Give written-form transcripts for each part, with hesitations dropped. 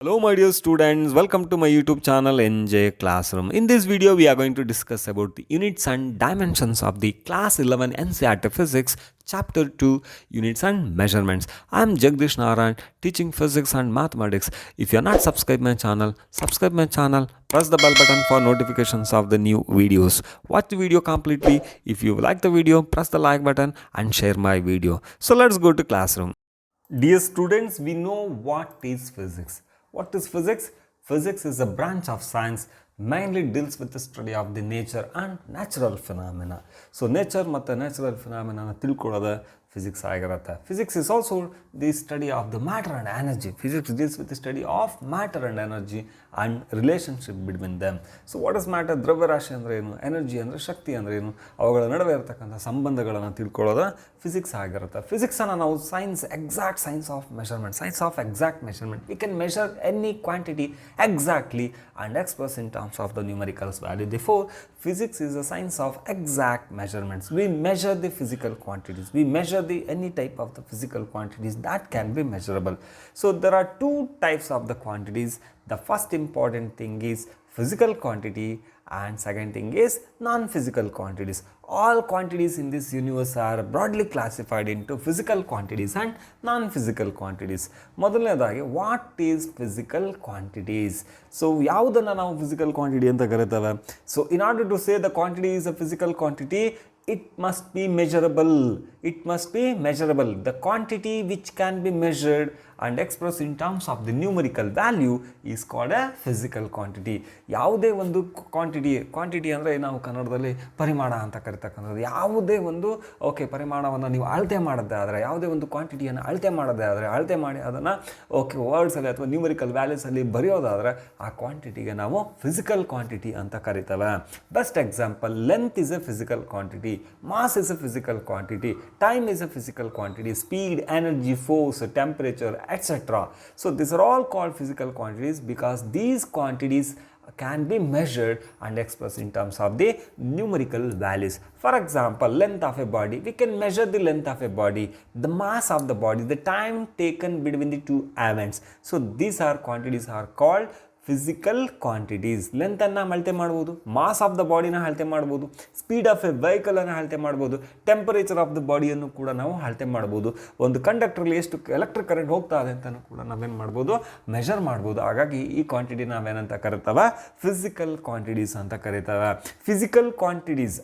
Hello my dear students, welcome to my YouTube channel NJ Classroom. In this video we are going to discuss about the units and dimensions of the class 11 NCERT Physics chapter 2 units and measurements. I am Jagdish Narayan teaching physics and mathematics. If you are not subscribed my channel, subscribe my channel, press the bell button for notifications of the new videos. Watch the video completely. If you like the video, press the like button and share my video. So let's go to classroom. Dear students, we know what is physics. What is physics? Physics is a branch of science mainly deals with the study of the nature and natural phenomena. So nature ಮತ್ತು natural phenomena ತಿಳ್ಕೊಳ್ಳೋದು physics ಆಗಿರುತ್ತೆ. Physics is also the study of the matter and energy. Physics deals with the study of matter and energy and relationship between them. So what is matter? ದ್ರವ್ಯರಾಶಿ ಅಂದರೆ ಏನು, energy ಅಂದರೆ ಶಕ್ತಿ ಅಂದರೆ ಏನು, ಅವುಗಳ ನಡುವೆ ಇರತಕ್ಕಂಥ ಸಂಬಂಧಗಳನ್ನು ತಿಳ್ಕೊಳ್ಳೋದು ಫಿಸಿಕ್ಸ್ ಆಗಿರುತ್ತೆ. ಫಿಸಿಕ್ಸನ್ನು ನಾವು exact science of measurement, science of exact measurement. We can measure any quantity exactly and express in terms of the numerical value. Therefore, physics is a science of exact measurements. We measure the physical quantities. We measure any type of the physical quantities that can be measurable. So there are two types of the quantities. The first important thing is physical quantity and second thing is non-physical quantities. All quantities in this universe are broadly classified into physical quantities and non-physical quantities. ಮೊದಲನೇದಾಗಿ what is physical quantities? So ಯಾವುದನ್ನು ನಾವು physical quantity ಅಂತ ಕರೀತೇವೆ? So in order to say the quantity is a physical quantity, it must be measurable. It must be measurable. The quantity which can be measured and expressed in terms of the numerical value is called a physical quantity. ಯಾವುದೇ ಒಂದು quantity ಅಂದರೆ ನಾವು ಕನ್ನಡದಲ್ಲಿ ಪರಿಮಾಣ ಅಂತ ಕರಿತಕ್ಕಂಥದ್ದು. ಯಾವುದೇ ಒಂದು ಪರಿಮಾಣವನ್ನು ನೀವು ಅಳತೆ ಮಾಡೋದೇ ಆದರೆ, ಯಾವುದೇ ಒಂದು ಕ್ವಾಂಟಿಟಿಯನ್ನು ಅಳತೆ ಮಾಡೋದೇ ಆದರೆ, ಅಳತೆ ಮಾಡಿ ಅದನ್ನು ವರ್ಡ್ಸಲ್ಲಿ ಅಥವಾ ನ್ಯೂಮರಿಕಲ್ ವ್ಯಾಲ್ಯೂಸಲ್ಲಿ ಬರೆಯೋದಾದರೆ ಆ ಕ್ವಾಂಟಿಟಿಗೆ ನಾವು ಫಿಸಿಕಲ್ ಕ್ವಾಂಟಿಟಿ ಅಂತ ಕರಿತೇವೆ. Best example, length is a physical quantity, mass is a physical quantity, time is a physical quantity, speed, energy, force, temperature, etc. So these are all called physical quantities because these quantities can be measured and expressed in terms of the numerical values. For example, length of a body, we can measure the length of a body, the mass of the body, the time taken between the two events. So these are quantities are called physical quantities. ಲೆಂತನ್ನು ಅಳತೆ ಮಾಡ್ಬೋದು, mass of the ಬಾಡಿನ ಅಳತೆ ಮಾಡ್ಬೋದು, speed of A ವೆಹಿಕಲನ್ನು ಅಳತೆ ಮಾಡ್ಬೋದು, temperature of the ಬಾಡಿಯನ್ನು ಕೂಡ ನಾವು ಅಳತೆ ಮಾಡ್ಬೋದು, ಒಂದು ಕಂಡಕ್ಟ್ರಲ್ಲಿ ಎಷ್ಟು ಎಲೆಕ್ಟ್ರಿಕ್ ಕರೆಂಟ್ ಹೋಗ್ತಾ ಇದೆ ಅಂತಲೂ ಕೂಡ ನಾವೇನು ಮಾಡ್ಬೋದು, ಮೆಷರ್ ಮಾಡ್ಬೋದು. ಹಾಗಾಗಿ ಈ ಕ್ವಾಂಟಿಟಿ ನಾವೇನಂತ ಕರಿತೇವೆ, ಫಿಸಿಕಲ್ ಕ್ವಾಂಟಿಟೀಸ್ ಅಂತ ಕರಿತೇವೆ. Physical quantities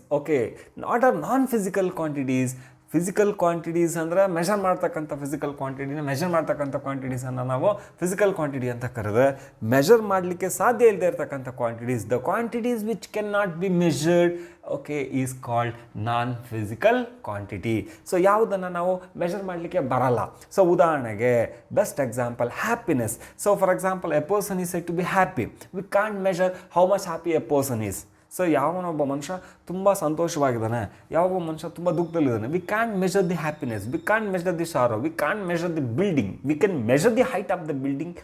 not or non physical quantities. Physical quantities ಅಂದರೆ ಮೆಷರ್ ಮಾಡ್ತಕ್ಕಂಥ ಫಿಸಿಕಲ್ ಕ್ವಾಂಟಿಟಿನ ಮೆಷರ್ ಮಾಡ್ತಕ್ಕಂಥ ಕ್ವಾಂಟಿಟೀಸನ್ನು ನಾವು ಫಿಸಿಕಲ್ ಕ್ವಾಂಟಿಟಿ ಅಂತ ಕರೆದ್ರೆ, ಮೆಷರ್ ಮಾಡಲಿಕ್ಕೆ ಸಾಧ್ಯ ಇಲ್ಲದೆ ಇರತಕ್ಕಂಥ quantities, the quantities which can not be measured is called non physical quantity. So ಯಾವುದನ್ನು ನಾವು ಮೆಷರ್ ಮಾಡಲಿಕ್ಕೆ ಬರಲ್ಲ. ಸೊ ಉದಾಹರಣೆಗೆ best example happiness. So for example a person is said to be happy. We can't measure how much happy a person is. So ಯಾವನೊಬ್ಬ ಮನುಷ್ಯ ತುಂಬ ಸಂತೋಷವಾಗಿದ್ದಾನೆ, ಯಾವೊಬ್ಬ ಮನುಷ್ಯ ತುಂಬ ದುಃಖದಲ್ಲಿದ್ದಾನೆ, we can measure the happiness, we can measure the sorrow, we can measure the building, we can measure the height of the building,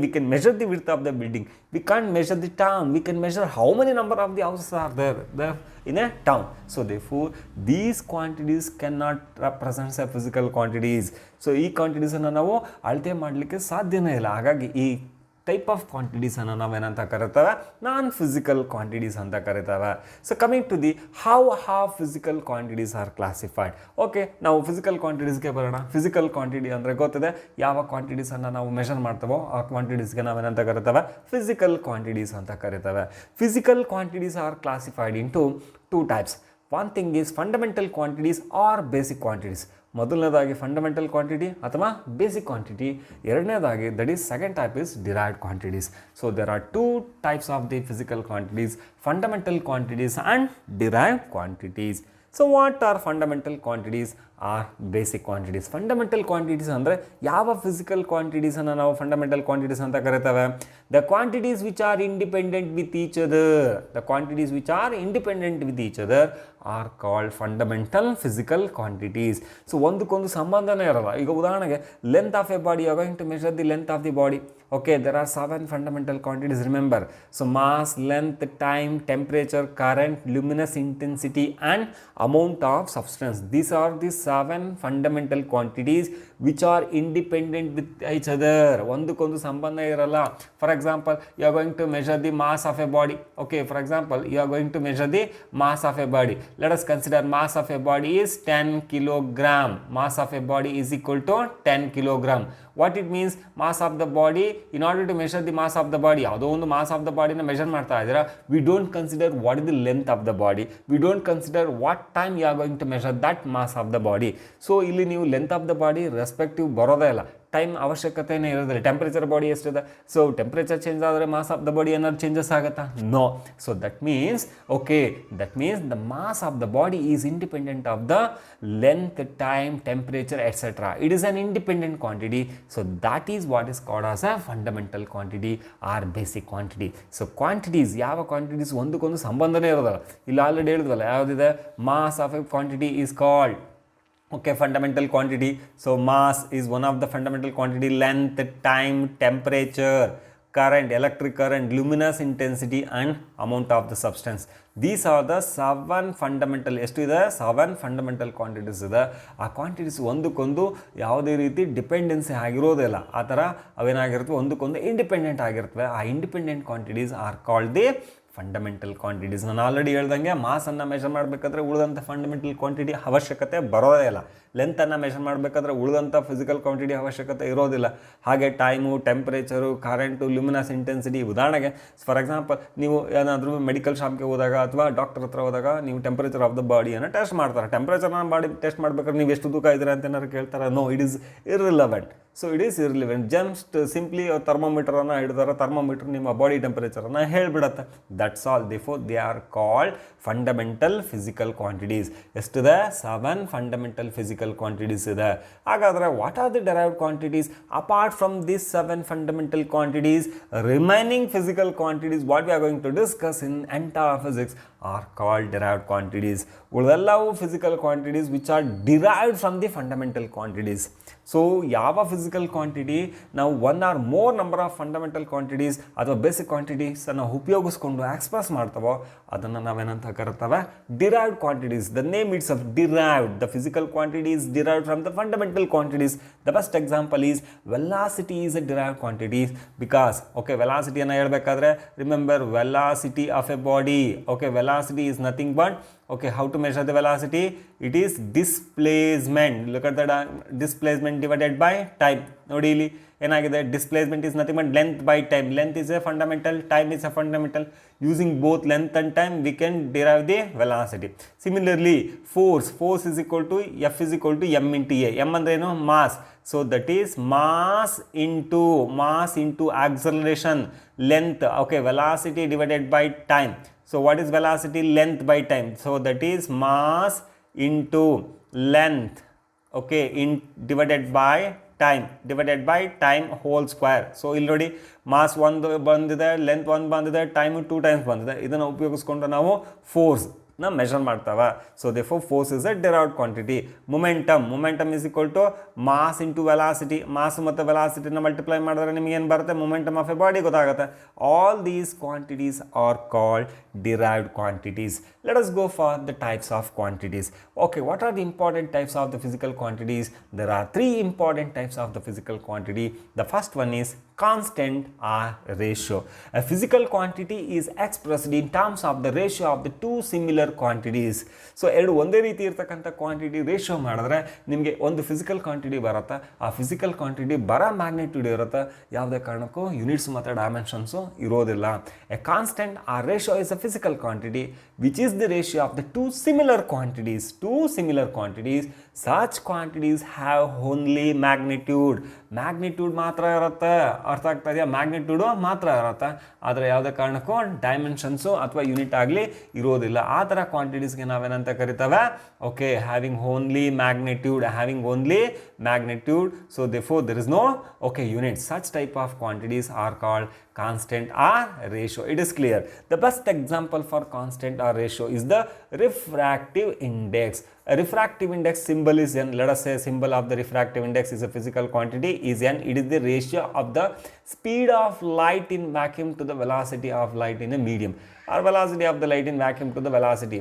we can measure the width of the building, we can measure the town, we can measure how many number of the houses are there in a town. So therefore these quantities cannot represent a physical quantities. So ಈ ಕ್ವಾಂಟಿಟೀಸನ್ನು ನಾವು ಅಳತೆ ಮಾಡಲಿಕ್ಕೆ ಸಾಧ್ಯನೇ ಇಲ್ಲ. ಹಾಗಾಗಿ ಈ type of ಕ್ವಾಂಟಿಟೀಸನ್ನು ನಾವೇನಂತ ಕರಿತೇವೆ, ನಾನ್ ಫಿಸಿಕಲ್ ಕ್ವಾಂಟಿಟೀಸ್ ಅಂತ ಕರಿತೇವೆ. So coming to the how physical quantities are classified. ನಾವು ಫಿಸಿಕಲ್ ಕ್ವಾಂಟಿಟೀಸ್ಗೆ ಬರೋಣ. ಫಿಸಿಕಲ್ ಕ್ವಾಂಟಿಟಿ ಅಂದರೆ ಗೊತ್ತಿದೆ, ಯಾವ ಕ್ವಾಂಟಿಟೀಸನ್ನು ನಾವು ಮೆಷರ್ ಮಾಡ್ತೇವೋ ಆ ಕ್ವಾಂಟಿಟೀಸ್ಗೆ ನಾವೇನಂತ ಕರಿತೇವೆ, ಫಿಸಿಕಲ್ ಕ್ವಾಂಟಿಟೀಸ್ ಅಂತ ಕರಿತೇವೆ. Physical quantities are classified into two types. One thing is fundamental quantities or basic quantities. ಮೊದಲನೇದಾಗಿ ಫಂಡಮೆಂಟಲ್ ಕ್ವಾಂಟಿಟಿ ಅಥವಾ ಬೇಸಿಕ್ ಕ್ವಾಂಟಿಟಿ. ಎರಡನೇದಾಗಿ that is second type is derived quantities. So there are two types of the physical quantities, fundamental quantities and derived quantities. So what are fundamental quantities or basic quantities? Fundamental quantities ಅಂದರೆ ಯಾವ physical ಕ್ವಾಂಟಿಟೀಸನ್ನು ನಾವು fundamental quantities ಅಂತ ಕರಿತೇವೆ? The quantities which are independent with each other. The quantities which are independent with each other are called fundamental physical quantities. So ಒಂದಕ್ಕೊಂದು ಸಂಬಂಧನೇ ಇರಲ್ಲ. ಈಗ ಉದಾಹರಣೆಗೆ length of a body, you are going to measure the length of the body. there are 7 fundamental quantities, remember. So mass, length, time, temperature, current, luminous intensity and amount of substance. These are the 7 fundamental quantities which are independent with each other. ಒಂದಕ್ಕೊಂದು ಸಂಬಂಧ ಇರಲ್ಲ. For example, you are going to measure the mass of a body. Okay, for example, you are going to measure the mass of a body. Let us consider mass of a body is 10 kilogram. Mass of a body is equal to 10 kilogram. What it means, mass of the body, in order to measure the mass of the body, ಯಾವುದೋ ಒಂದು mass of the body ನ measure ಮಾಡ್ತಾ ಇದ್ದೀರಾ, we don't consider what is the length of the body, we don't consider what time you are going to measure that mass of the body. So ಇಲ್ಲಿ ನೀವು length of the body respective ಬರೋದೇ ಇಲ್ಲ, time ಅವಶ್ಯಕತೆನೇ ಇರೋದಿಲ್ಲ. Temperature body ಎಷ್ಟಿದೆ, so temperature change ಆದರೆ mass of the body ಏನಾದ್ರು changes ಆಗುತ್ತಾ? No. So that means the mass of the body is independent of the length, time, temperature etcetera. It is an independent quantity. So that is what is called as a fundamental quantity or basic quantity. So quantities, ಯಾವ quantities ಒಂದಕ್ಕೊಂದು ಸಂಬಂಧನೇ ಇರೋದಲ್ಲ. ಇಲ್ಲಿ already ಹೇಳಿದ್ವಲ್ಲ, ಯಾವುದಿದೆ, mass of a quantity is called fundamental quantity. So mass is one of the fundamental quantity. Length, time, temperature, current, electric current, luminous intensity and amount of the substance. These are the 7 fundamental, ಎಷ್ಟು ಇದೆ, 7 fundamental quantities ಇದೆ. ಆ quantities ಒಂದಕ್ಕೊಂದು ಯಾವುದೇ ರೀತಿ dependency ಆಗಿರೋದಿಲ್ಲ. ಆ ಥರ ಅವೇನಾಗಿರ್ತವೆ, ಒಂದಕ್ಕೊಂದು ಇಂಡಿಪೆಂಡೆಂಟ್ ಆಗಿರ್ತವೆ. ಆ independent quantities are called the fundamental quantities. ನಾನು ಆಲ್ರೆಡಿ ಹೇಳ್ದಂಗೆ ಮಾಸನ್ನು ಮೆಷರ್ ಮಾಡಬೇಕಾದ್ರೆ ಉಳಿದಂಥ ಫಂಡಮೆಂಟಲ್ ಕ್ವಾಂಟಿಟಿ ಅವಶ್ಯಕತೆ ಬರೋದೇ ಇಲ್ಲ. ಲೆಂತನ್ನು ಮೆಷರ್ ಮಾಡಬೇಕಾದ್ರೆ ಉಳಿದಂಥ ಫಿಸಿಕಲ್ ಕ್ವಾಂಟಿಟಿ ಅವಶ್ಯಕತೆ ಇರೋದಿಲ್ಲ. ಹಾಗೆ time, temperature, current, luminous intensity. ಉದಾಹರಣೆಗೆ ಫಾರ್ ಎಕ್ಸಾಂಪಲ್, ನೀವು ಏನಾದರೂ ಮೆಡಿಕಲ್ ಶಾಪ್ಗೆ ಹೋದಾಗ ಅಥವಾ ಡಾಕ್ಟರ್ ಹತ್ರ ಹೋದಾಗ ನೀವು ಟೆಂಪ್ರೇಚರ್ ಆಫ್ ದ ಬಾಡಿಯನ್ನು ಟೆಸ್ಟ್ ಮಾಡ್ತಾರೆ. ಟೆಂಪ್ರೇಚರ್ನ ಬಾಡಿ ಟೆಸ್ಟ್ ಮಾಡ್ಬೇಕಾದ್ರೆ ನೀವು ಎಷ್ಟು ತೂಕ ಇದ್ದೀರಾ ಅಂತ ಏನಾದ್ರು ಕೇಳ್ತಾರೆ? No, it is irrelevant. So it is irrelevant. Just simply ಥರ್ಮೋಮೀಟರನ್ನು ಹಿಡಿದಾರೆ, ಥರ್ಮೋಮೀಟರ್ ನಿಮ್ಮ ಬಾಡಿ ಟೆಂಪರೇಚರನ್ನು ಹೇಳಿಬಿಡತ್ತೆ. That's all. Therefore they are called fundamental physical quantities. ಎಷ್ಟಿದೆ? 7 ಫಂಡಮೆಂಟಲ್ ಫಿಸಿಕಲ್ ಕ್ವಾಂಟಿಟೀಸ್ ಇದೆ. ಹಾಗಾದರೆ what are the derived quantities apart from this 7 fundamental quantities? Remaining physical quantities what we are going to discuss in entire physics are called derived quantities. ಉಳಿದೆಲ್ಲವೂ physical quantities which are derived from the fundamental quantities. So ಯಾವ physical quantity ನಾವು one or more number of fundamental quantities ಅಥವಾ basic ಕ್ವಾಂಟಿಟೀಸನ್ನು ಉಪಯೋಗಿಸ್ಕೊಂಡು express ಮಾಡ್ತಾವೋ ಅದನ್ನು ನಾವೇನಂತ ಕರಿತೇವೆ? Derived quantities. The name it's of derived. The physical quantity is derived from the fundamental quantities. The best example is velocity is a derived quantities because ವೆಲಾಸಿಟಿಯನ್ನು ಹೇಳಬೇಕಾದ್ರೆ remember velocity of a body. Velocity is nothing but, how to measure the velocity? It is displacement. Look at the displacement divided by time. ನೋಡಿ ಇಲ್ಲಿ ಏನಾಗಿದೆ, displacement is nothing but length by time. Length is a fundamental, time is a fundamental. Using both length and time we can derive the velocity. Similarly, force is equal to F is equal to m into A. M ಅಂದ್ರೆ ಏನು? mass. So that is mass into acceleration, length. Velocity divided by time. So what is velocity? Length by time. So that is mass into length, divided by time whole square. So ಇಲ್ಲಿ ನೋಡಿ, mass 1 ಬಂದಿದೆ, length 1 ಬಂದಿದೆ, time 2 times ಬಂದಿದೆ. ಇದನ್ನು ಉಪಯೋಗಿಸ್ಕೊಂಡು ನಾವು force ನ measure ಮಾಡ್ತಾವೆ. So therefore force is a derived quantity. Momentum is equal to mass into velocity. Mass ಮತ್ತು ವೆಲಾಸಿಟಿನ ಮಲ್ಟಿಪ್ಲೈ ಮಾಡಿದ್ರೆ ನಿಮಗೆ ಏನು ಬರುತ್ತೆ? ಮೊಮೆಂಟಮ್ ಆಫ್ ಎ ಬಾಡಿ ಗೊತ್ತಾಗುತ್ತೆ. All these quantities are called derived quantities. Let us go for the types of quantities. What are the important types of the physical quantities? There are 3 important types of the physical quantity. The first one is constant or ratio. A physical quantity is expressed in terms of the ratio of the two similar quantities. So ಎರಡು ಒಂದೇ ರೀತಿ ಇರತಕ್ಕಂಥ quantity ratio ಮಾಡಿದ್ರೆ ನಿಮಗೆ ಒಂದು physical quantity ಬರುತ್ತೆ. ಆ physical quantity ಬರೋ ಮ್ಯಾಗ್ನಿಟ್ಯೂಡ್ ಇರುತ್ತೆ. ಯಾವುದೇ ಕಾರಣಕ್ಕೂ ಯೂನಿಟ್ಸ್ ಮತ್ತು ಡೈಮೆನ್ಷನ್ಸು ಇರೋದಿಲ್ಲ. ಎ ಕಾನ್ಸ್ಟೆಂಟ್ ಆ ratio is a physical quantity which is the ratio of the two similar quantities. Such quantities have only magnitude ಮಾತ್ರ ಇರುತ್ತೆ. ಅರ್ಥ ಆಗ್ತಾ ಇದೆಯಾ? ಮ್ಯಾಗ್ನಿಟ್ಯೂಡ್ ಮಾತ್ರ ಇರುತ್ತೆ, ಆದರೆ ಯಾವುದೇ ಕಾರಣಕ್ಕೂ ಡೈಮೆನ್ಷನ್ಸು ಅಥವಾ ಯೂನಿಟ್ ಆಗಲಿ ಇರೋದಿಲ್ಲ. ಆ ಥರ ಕ್ವಾಂಟಿಟೀಸ್ಗೆ ನಾವೇನಂತ ಕರಿತೇವೆ? Having only magnitude. So therefore there is no unit. Such type of quantities are called constant or ratio. It is clear. The best example for constant or ratio is the refractive index. A refractive index symbol is n. Let us say symbol of the refractive index is a physical quantity is n. It is the ratio of the speed of light in vacuum to the velocity of light in a medium, or velocity of the light in vacuum to the velocity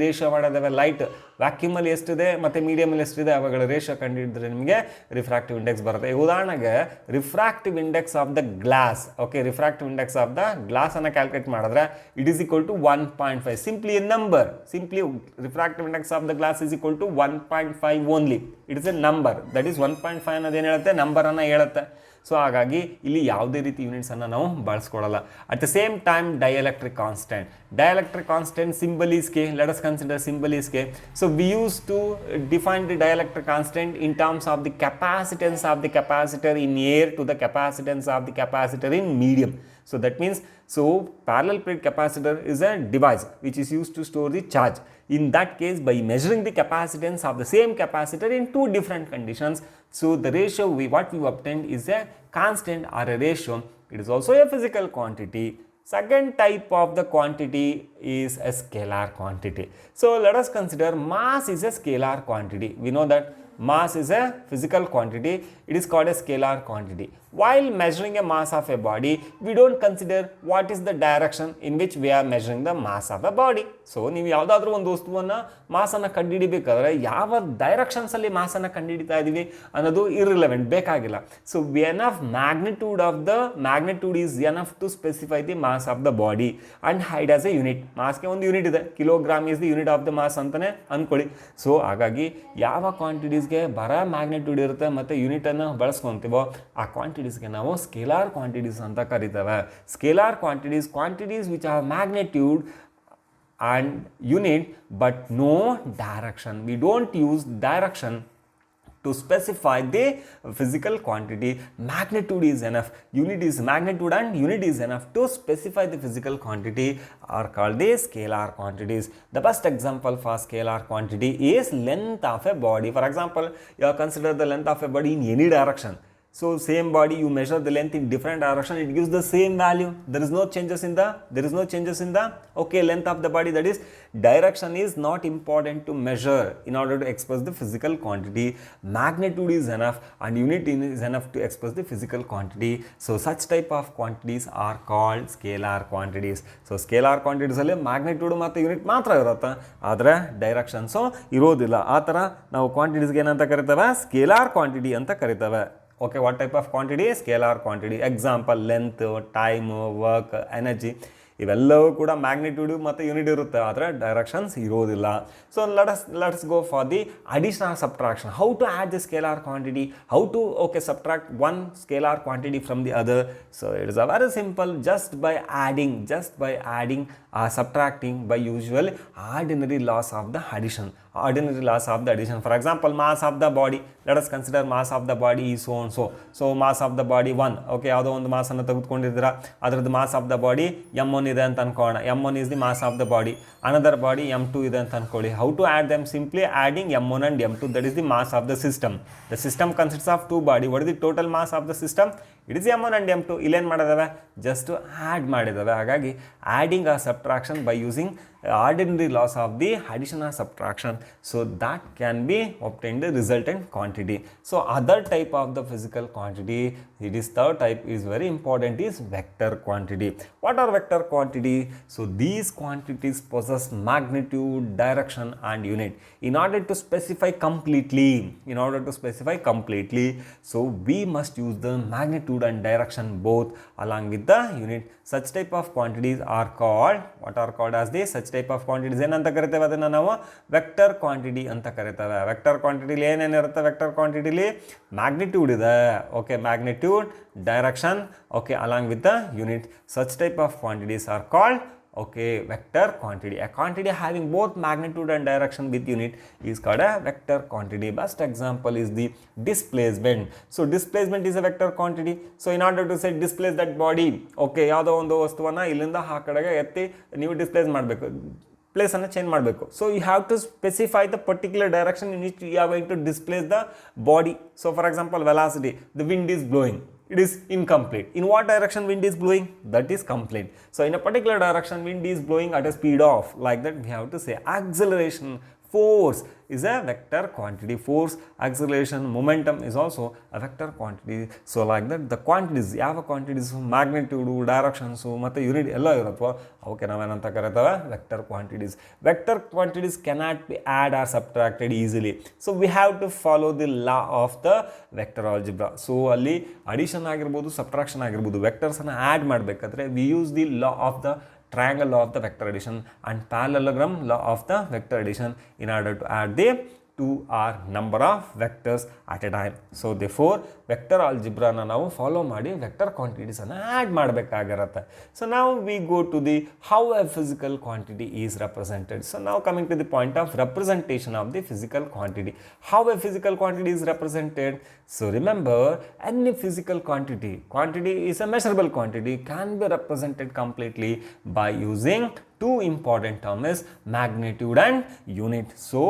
ratio ಮಾಡಿದವೆ. Light vacuum ಅಲ್ಲಿ ಎಷ್ಟಿದೆ ಮತ್ತೆ medium ಅಲ್ಲಿ ಎಷ್ಟಿದೆ ಅವುಗಳ ratio ಕಂಡುಹಿಡಿದ್ರೆ ನಿಮಗೆ refractive index ಬರುತ್ತೆ. ಉದಾಹರಣೆಗೆ refractive index of the glass, refractive index of the glass ಅನ್ನು ಕ್ಯಾಲ್ಕುಲೇಟ್ ಮಾಡಿದ್ರೆ it is equal to 1.5. Simply a number, simply refractive index of the glass is equal to 1.5 only. It is a number, that is 1.5 ಅನ್ನೋದು ಏನು ಹೇಳುತ್ತೆ, number ಅನ್ನು ಹೇಳುತ್ತೆ. So ಹಾಗಾಗಿ ಇಲ್ಲಿ ಯಾವುದೇ ರೀತಿ ಯೂನಿಟ್ಸನ್ನು ನಾವು ಬಳಸ್ಕೊಳ್ಳಲ್ಲ. At the same time dielectric constant symbol is K. Let us consider symbol is K. So we used to define the dielectric constant in terms of the capacitance of the capacitor in air to the capacitance of the capacitor in medium. So that means, parallel plate capacitor is a device which is used to store the charge. In that case, by measuring the capacitance of the same capacitor in two different conditions, so the ratio what we obtained is a constant or a ratio. It is also a physical quantity. Second type of the quantity is a scalar quantity. So let us consider mass is a scalar quantity. We know that mass is a physical quantity. It is called a scalar quantity. While measuring a mass of a body, we don't consider what is the direction in which we are measuring the mass of a body. So ನೀವು ಯಾವುದಾದ್ರೂ ಒಂದು ವಸ್ತುವನ್ನು ಮಾಸನ್ನು ಕಂಡುಹಿಡಿಬೇಕಾದ್ರೆ ಯಾವ ಡೈರೆಕ್ಷನ್ಸಲ್ಲಿ ಮಾಸನ್ನು ಕಂಡುಹಿಡಿತಾ ಇದ್ದೀವಿ ಅನ್ನೋದು irrelevant, ಬೇಕಾಗಿಲ್ಲ. So enough magnitude is enough to specify the mass of the body and hide as a unit. ಮಾಸ್ಗೆ ಒಂದು ಯೂನಿಟ್ ಇದೆ, kilogram is the unit of the mass ಅಂತಲೇ ಅಂದ್ಕೊಳ್ಳಿ. ಸೊ ಹಾಗಾಗಿ ಯಾವ ಕ್ವಾಂಟಿಟೀಸ್ಗೆ ಬರೋ ಮ್ಯಾಗ್ನಿಟ್ಯೂಡ್ ಇರುತ್ತೆ ಮತ್ತು ಯೂನಿಟನ್ನು ಬಳಸ್ಕೊತೀವೋ ಆ ಕ್ವಾಂಟಿಟೀಸ್ಗೆ ನಾವು ಸ್ಕೇಲಾರ್ ಕ್ವಾಂಟಿಟೀಸ್ ಅಂತ ಕರಿತೇವೆ. Scalar quantities which R magnitude and unit but no direction. We don't use direction to specify the physical quantity. Magnitude is enough. Magnitude and unit is enough to specify the physical quantity are called the scalar quantities. The best example for scalar quantity is length of a body. For example, you consider the length of a body in any direction. So same body, you measure the length in different direction, it gives the same value. There is no changes in the length of the body. That is, direction is not important to measure in order to express the physical quantity. Magnitude is enough and unit is enough to express the physical quantity. So such type of quantities are called scalar quantities. So scalar quantities alli magnitude ಮತ್ತು unit ಮಾತ್ರ ಇರುತ್ತೆ, ಆದರೆ directions ಇರೋದಿಲ್ಲ. ಆ ಥರ ನಾವು ಕ್ವಾಂಟಿಟೀಸ್ಗೆ ಏನಂತ ಕರಿತೇವೆ, ಸ್ಕೇಲಾರ್ ಕ್ವಾಂಟಿಟಿ ಅಂತ ಕರಿತೇವೆ. Okay, what type of quantity? Scalar quantity. Example, length, time, work, energy. ಇವೆಲ್ಲವೂ ಕೂಡ ಮ್ಯಾಗ್ನಿಟ್ಯೂಡ್ ಮತ್ತು ಯೂನಿಟ್ ಇರುತ್ತೆ, ಆದರೆ ಡೈರೆಕ್ಷನ್ಸ್ ಇರೋದಿಲ್ಲ. So let's go for the addition or subtraction. How to add the scalar quantity, how to subtract one scalar quantity from the other. So it is a very simple, just by adding subtracting by usual ordinary laws of the addition. For example, mass of the body, let us consider mass of the body is so and so. So mass of the body 1, ಯಾವುದೋ ಒಂದು mass ಅನ್ನು ತೆಗೆದುಕೊಂಡಿದ್ದೀರಾ, ಅದರದ್ದು mass of the body m1 ಇದೆ ಅಂತ ಅನ್ಕೋಣ. m1 is the mass of the body. Another body m2 ಇದೆ ಅಂತ ಅನ್ಕೊಳ್ಳಿ. How to add them? Simply adding m1 and m2, that is the mass of the system. The system consists of two body. What is the total mass of the system? It is m1 and m2. ಇಲ್ಲೇನು ಮಾಡಿದಾವೆ, just add ಮಾಡಿದಾವೆ. ಹಾಗಾಗಿ adding ಆ subtraction by using ordinary laws of the addition or subtraction, so that can be obtained the resultant quantity. So other type of the physical quantity, it is third type, is very important, is vector quantity. What are vector quantity? So these quantities possess magnitude, direction and unit. In order to specify completely, so we must use the magnitude and direction both along with the unit. Such type of quantities are called, what are called as the such type of quantities ಏನಂತ ಕರಿತೇವೆ, ಅದನ್ನು ನಾವು vector quantity ಅಂತ ಕರಿತೇವೆ. Vector ಕ್ವಾಂಟಿಟಿಲಿ ಏನೇನಿರುತ್ತೆ, vector ಕ್ವಾಂಟಿಟಿಲಿ magnitude ಇದೆ, magnitude, direction, along with the unit. Such type of quantities are called vector quantity. A quantity having both magnitude and direction with unit is called a vector quantity. Best example is the displacement. So displacement is a vector quantity. So in order to say displace that body, ಯಾವುದೋ ಒಂದು ವಸ್ತುವನ್ನು ಇಲ್ಲಿಂದ ಆ ಕಡೆಗೆ ಎತ್ತಿ ನೀವು displace ಮಾಡಬೇಕು. ಪ್ಲೇಸನ್ನು ಚೇಂಜ್ ಮಾಡಬೇಕು. So you have to specify the particular direction in which you are going to displace the body. So for example velocity, the wind is blowing, it is incomplete. In what direction wind is blowing? That is complete. So in a particular direction wind is blowing at a speed of, like that we have to say. Acceleration, force is a vector quantity. Force, acceleration, momentum is also a vector quantity. So like that the quantities, ಯಾವ quantities, magnitude, directions ಮತ್ತು unit ಎಲ್ಲ ಇರುತ್ತೋ ಅವಕ್ಕೆ ನಾವೇನಂತ ಕರೀತೇವೆ? Vector quantities. Vector quantities cannot be add or subtracted easily. So we have to follow the law of the vector algebra. So ಅಲ್ಲಿ addition ಆಗಿರ್ಬೋದು, subtraction ಆಗಿರ್ಬೋದು, ವೆಕ್ಟರ್ಸನ್ನು ಆ್ಯಡ್ ಮಾಡಬೇಕಾದ್ರೆ we use the law of the triangle law of the vector addition and parallelogram law of the vector addition in order to add the two or number of vectors at a time. So therefore vector algebra na ನಾವು follow ಮಾಡಿ vector quantities ಅನ್ನು add ಮಾಡಬೇಕಾಗಿರುತ್ತೆ. So ನಾವು we go to the how a physical quantity is represented. So ನಾವು coming to the point of representation of the physical quantity. How a physical quantity is represented? So remember, any physical quantity is a measurable quantity, can be represented completely by using two important terms, magnitude and unit. So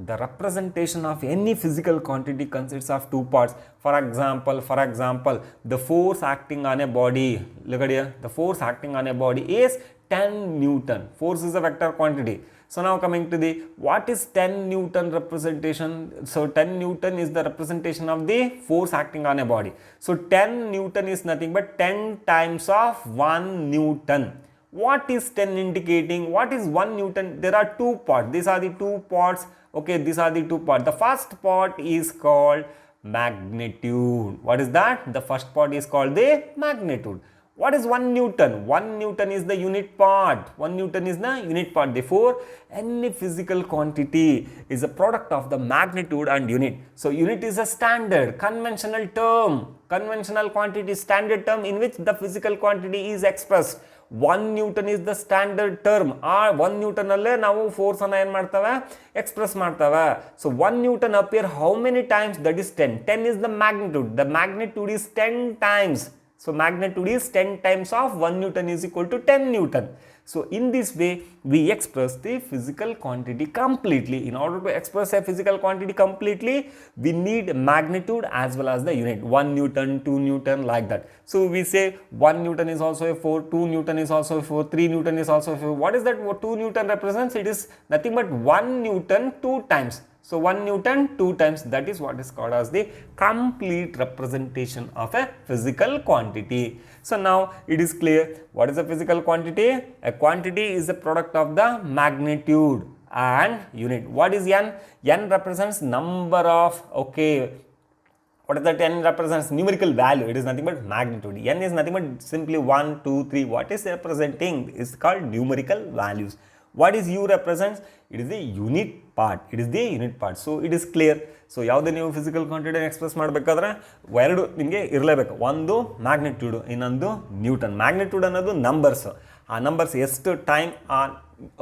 the representation of any physical quantity consists of two parts. For example, the force acting on a body, look at here, the force acting on a body is 10 Newton. Force is a vector quantity. So now coming to the what is 10 Newton representation? So 10 Newton is the representation of the force acting on a body. So 10 Newton is nothing but 10 times of 1 Newton. What is 10 indicating? What is 1 Newton? There are two parts. These are the two parts. Okay, these are the two parts. The first part is called magnitude. What is that? The first part is called the magnitude. What is 1 Newton? 1 Newton is the unit part. 1 Newton is the unit part. Therefore, any physical quantity is a product of the magnitude and unit. So, unit is a standard, conventional term, conventional quantity, standard term in which the physical quantity is expressed. 1 Newton is the standard term. 1 Newton alle ನಾವು force ಅನ್ನು ಏನು ಮಾಡ್ತವೆ? Express ಮಾಡ್ತವೆ. So 1 Newton appear how many times? That is 10. 10 is the magnitude. The magnitude is 10 times. So magnitude is 10 times of 1 Newton is equal to 10 Newton. So in this way we express the physical quantity completely. In order to express a physical quantity completely, we need magnitude as well as the unit. 1 Newton, 2 Newton, like that. So we say 1 Newton is also a 4, 2 Newton is also a 4, 3 Newton is also a 4. What is that? What 2 Newton represents? It is nothing but 1 Newton 2 times. So 1 Newton 2 times, that is what is called as the complete representation of a physical quantity. So now it is clear what is a physical quantity. A quantity is a product of the magnitude and unit. What is n? N represents number of, okay, what is that? N represents numerical value. It is nothing but magnitude. N is nothing but simply 1, 2, 3. What is representing? It's called numerical values. What is U represents? It is the unit part. It is the unit part. So it is clear. So ಯಾವುದೇ ನೀವು physical quantity express ಮಾಡಬೇಕಾದ್ರೆ ಎರಡು ನಿಮಗೆ ಇರಲೇಬೇಕು. ಒಂದು magnitude, ಇನ್ನೊಂದು Newton. Magnitude ಅನ್ನೋದು numbers. ಆ ನಂಬರ್ಸ್ ಎಷ್ಟು ಟೈಮ್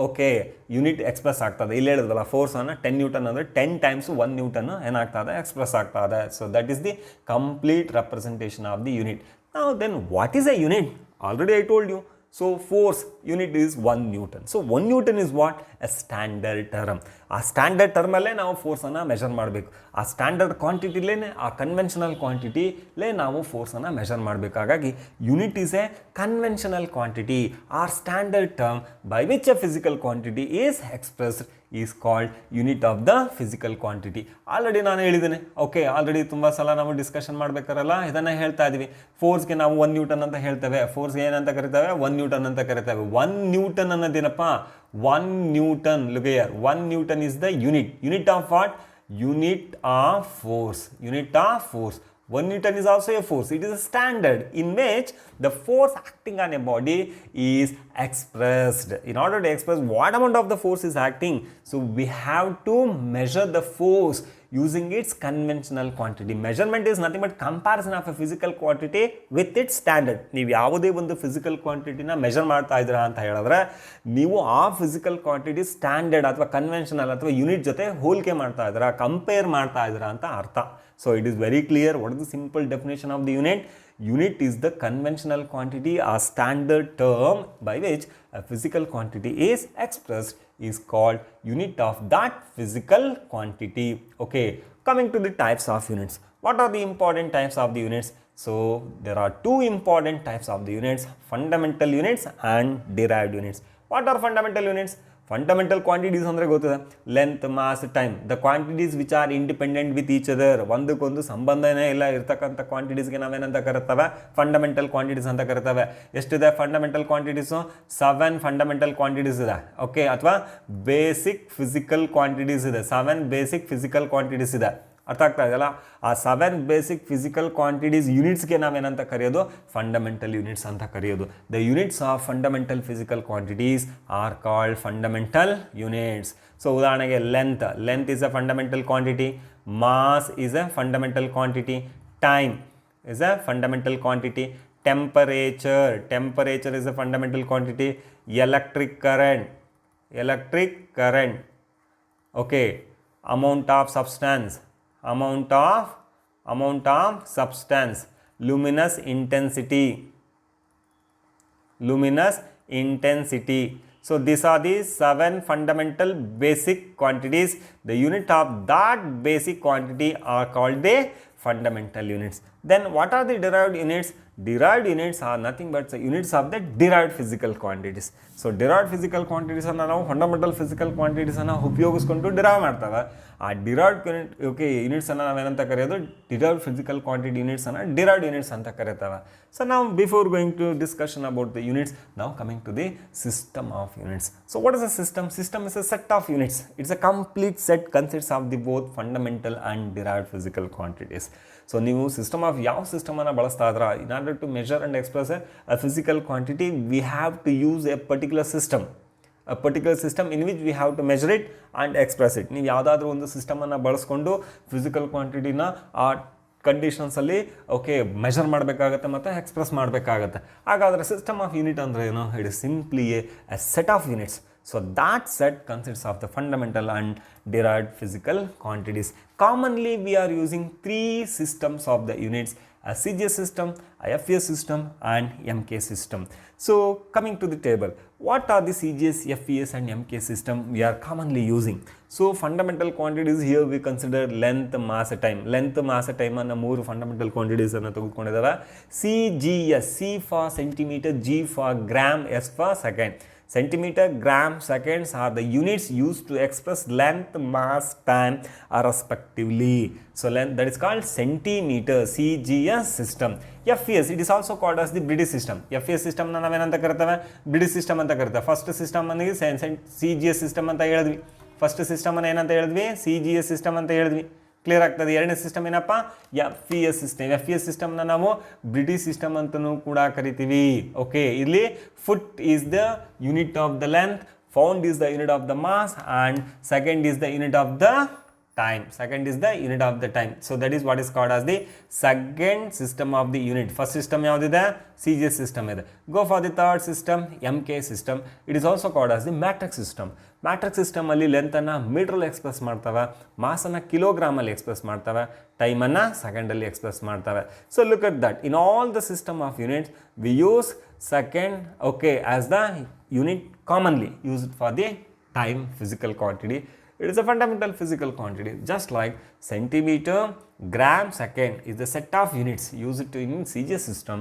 ಓಕೆ ಯೂನಿಟ್ ಎಕ್ಸ್ಪ್ರೆಸ್ ಆಗ್ತದೆ. ಇಲ್ಲಿ ಹೇಳಿದ್ವಲ್ಲ ಫೋರ್ಸನ್ನು 10 ನ್ಯೂಟನ್ ಅಂದರೆ 10 ಟೈಮ್ಸ್ 1 ನ್ಯೂಟನ್ ಏನಾಗ್ತದೆ? ಎಕ್ಸ್ಪ್ರೆಸ್ ಆಗ್ತದೆ. So that is the complete representation of the unit. Now then what is a unit? Already I told you. So force unit is 1 Newton. So 1 Newton is what? A standard term. ಆ standard ಟರ್ಮಲ್ಲೇ ನಾವು ಫೋರ್ಸನ್ನು measure ಮಾಡಬೇಕು. ಆ standard ಕ್ವಾಂಟಿಟಿಲೇ, ಆ conventional ಕ್ವಾಂಟಿಟಿಲೇ ನಾವು ಫೋರ್ಸನ್ನು measure ಮಾಡಬೇಕು. ಹಾಗಾಗಿ unit is a conventional quantity or standard term by which a physical quantity is expressed is called unit of the physical quantity. Already ನಾನು ಹೇಳಿದ್ದೇನೆ. ಓಕೆ, ಆಲ್ರೆಡಿ ತುಂಬ ಸಲ ನಾವು ಡಿಸ್ಕಷನ್ ಮಾಡಬೇಕಾರಲ್ಲ ಇದನ್ನು ಹೇಳ್ತಾ ಇದ್ದೀವಿ. ಫೋರ್ಸ್ಗೆ ನಾವು 1 ನ್ಯೂಟನ್ ಅಂತ ಹೇಳ್ತೇವೆ. ಫೋರ್ಸ್ಗೆ ಏನಂತ ಕರಿತೇವೆ? 1 ನ್ಯೂಟನ್ ಅಂತ ಕರಿತೇವೆ. 1 Newton ಅನ್ನೋದೇನಪ್ಪ? 1 Newton, look here, 1 Newton is the unit. Unit of what? Unit of force. Unit of force. 1 Newton is also a force. It is a standard in which the force acting on a body is expressed. In order to express what amount of the force is acting, so we have to measure the force using its conventional quantity. Measurement is nothing but comparison of a physical quantity with its standard. ನೀವು ಯಾವುದೇ ಒಂದು physical ಕ್ವಾಂಟಿಟಿನ measure ಮಾಡ್ತಾ ಇದ್ದೀರಾ ಅಂತ ಹೇಳಿದ್ರೆ ನೀವು ಆ ಫಿಸಿಕಲ್ ಕ್ವಾಂಟಿಟಿ ಸ್ಟ್ಯಾಂಡರ್ಡ್ ಅಥವಾ ಕನ್ವೆನ್ಷನಲ್ ಅಥವಾ ಯೂನಿಟ್ ಜೊತೆ ಹೋಲಿಕೆ ಮಾಡ್ತಾ ಇದ್ದೀರಾ, ಕಂಪೇರ್ ಮಾಡ್ತಾ ಇದ್ದೀರಾ ಅಂತ ಅರ್ಥ. So it is very clear what is the simple definition of the unit. Unit is the conventional quantity or standard term by which a physical quantity is expressed is called unit of that physical quantity. Okay, coming to the types of units. What are the important types of the units? So there are two important types of the units, fundamental units and derived units. What are fundamental units? Fundamental quantities andre gottida length, mass, time, the quantities which are independent with each other, ಒಂದಕ್ಕೊಂದು ಸಂಬಂಧನೇ ಇಲ್ಲ ಇರತಕ್ಕಂತ quantities ಗೆ ನಾವೇನಂತ ಕರೀತೇವೆ fundamental quantities ಅಂತ ಕರೀತೇವೆ. ಎಷ್ಟಿದೆ fundamental quantities? 7 fundamental quantities ಇದೆ. Okay, ಅಥವಾ basic physical quantities ಇದೆ. 7 basic physical quantities ಇದೆ. ಅರ್ಥ ಆಗ್ತಾ ಇದೆಯಲ್ಲ? ಆ 7 ಬೇಸಿಕ್ ಫಿಸಿಕಲ್ ಕ್ವಾಂಟಿಟೀಸ್ ಯೂನಿಟ್ಸ್ಗೆ ನಾವೇನಂತ ಕರೆಯೋದು? ಫಂಡಮೆಂಟಲ್ ಯೂನಿಟ್ಸ್ ಅಂತ ಕರೆಯೋದು. The units of fundamental physical quantities are called fundamental units. So ಉದಾಹರಣೆಗೆ length is a fundamental quantity, mass is a fundamental quantity, time is a fundamental quantity, temperature is a fundamental quantity, electric current, okay, amount of substance, luminous intensity. So these are the 7 fundamental basic quantities. The unit of that basic quantity are called the fundamental units. Then what are the derived units? Derived units are nothing but the units of the derived physical quantities. So derived physical quantities are now fundamental physical quantities are now ಉಪಯೋಗಿಸಿಕೊಂಡು derive ಮಾಡ್ತವೆ. ಆ derived units ಅನ್ನು ನಾವೇನಂತ ಕರೆಯೋದು? derived physical quantity units ಅನ್ನು derived units ಅಂತ ಕರೀತೇವೆ. So now before going to discussion about the units, now coming to the system of units. So what is a system? System is a set of units. It's a complete set consists of the both fundamental and derived physical quantities. So ನೀವು system of ಯಾವ ಸಿಸ್ಟಮನ್ನು ಬಳಸ್ತಾ ಇದ್ರ, in order to measure and express a physical quantity, we have to use a particular system in which we have to measure it and express it. ನೀವು ಯಾವುದಾದ್ರೂ ಒಂದು ಸಿಸ್ಟಮನ್ನು ಬಳಸ್ಕೊಂಡು physical ಕ್ವಾಂಟಿಟಿನ ಆ ಕಂಡೀಷನ್ಸಲ್ಲಿ measure ಮಾಡಬೇಕಾಗತ್ತೆ ಮತ್ತು ಎಕ್ಸ್ಪ್ರೆಸ್ ಮಾಡಬೇಕಾಗತ್ತೆ. ಹಾಗಾದರೆ ಸಿಸ್ಟಮ್ ಆಫ್ ಯೂನಿಟ್ ಅಂದರೆ ಏನು? It is simply A set of units. So that set consists of the fundamental and derived physical quantities. Commonly we are using 3 systems of the units: a CGS system, a FES system and MK system. So coming to the table, what are the CGS, FES and MK system we are commonly using? So fundamental quantities here we consider length, mass, time. Length, mass, time ಅನ್ನೋ 3 fundamental quantities ಅನ್ನು ತೆಗೆದುಕೊಂಡಿದ್ದೇವೆ. CGS, C for centimeter, G for gram, S for second. Centimeter, gram, seconds are the units used to express length, mass, time respectively. So length, that is called centimeter, CGS system. FES, it is also called as the British system. FES system na navenanta karitave? British system anta karitave. First system anige CGS system anta ಹೇಳಿದ್ವಿ. First system ಅನ್ನು ಏನಂತ ಹೇಳಿದ್ವಿ? CGS system ಅಂತ ಹೇಳಿದ್ವಿ. Clear ಆಗ್ತದೆ. ಎರಡನೇ system ಏನಪ್ಪ? FES system. FES ಸಿಸ್ಟಮ್ನ ನಾವು ಬ್ರಿಟಿಷ್ ಸಿಸ್ಟಮ್ ಅಂತಲೂ ಕೂಡ ಕರಿತೀವಿ. ಓಕೆ, ಇಲ್ಲಿ foot is the unit of the length, pound is the unit of the mass and second is the unit of the time. Second is the unit of the time. So that is what is called as the second system of the unit. First system yaudide? CGS system ide. Go for the third system, MK system. It is also called as the matrix system. Matrix system alli length anna meter alli express ಮಾಡ್ತವೆ, mass anna kilogram alli express ಮಾಡ್ತವೆ, time anna second alli express ಮಾಡ್ತವೆ. So look at that. In all the system of units we use second as the unit commonly used for the time physical quantity. It is a fundamental physical quantity, just like centimeter, gram, second is the set of units used in CGS system.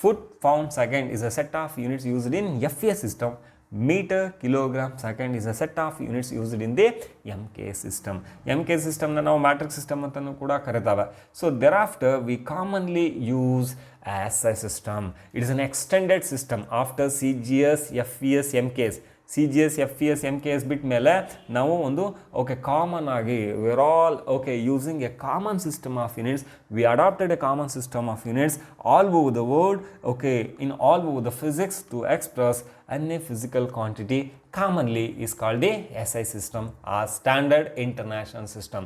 Foot, pound, second is a set of units used in FES system. Meter, kilogram, second is a set of units used in the MK system. MK system na ನಾವು matrix system ಅಂತನೂ ಕೂಡ ಕರೀತಾವೆ. So thereafter we commonly use SI system. It is an extended system after CGS, FES, MKs. CGS, FES, MKs ಬಿಟ್ಟ ಮೇಲೆ ನಾವು ಒಂದು common ಆಗಿ we are all using a common system of units. We adopted a common system of units all over the world, in all over the physics to express any physical quantity commonly is called the SI system or standard international system.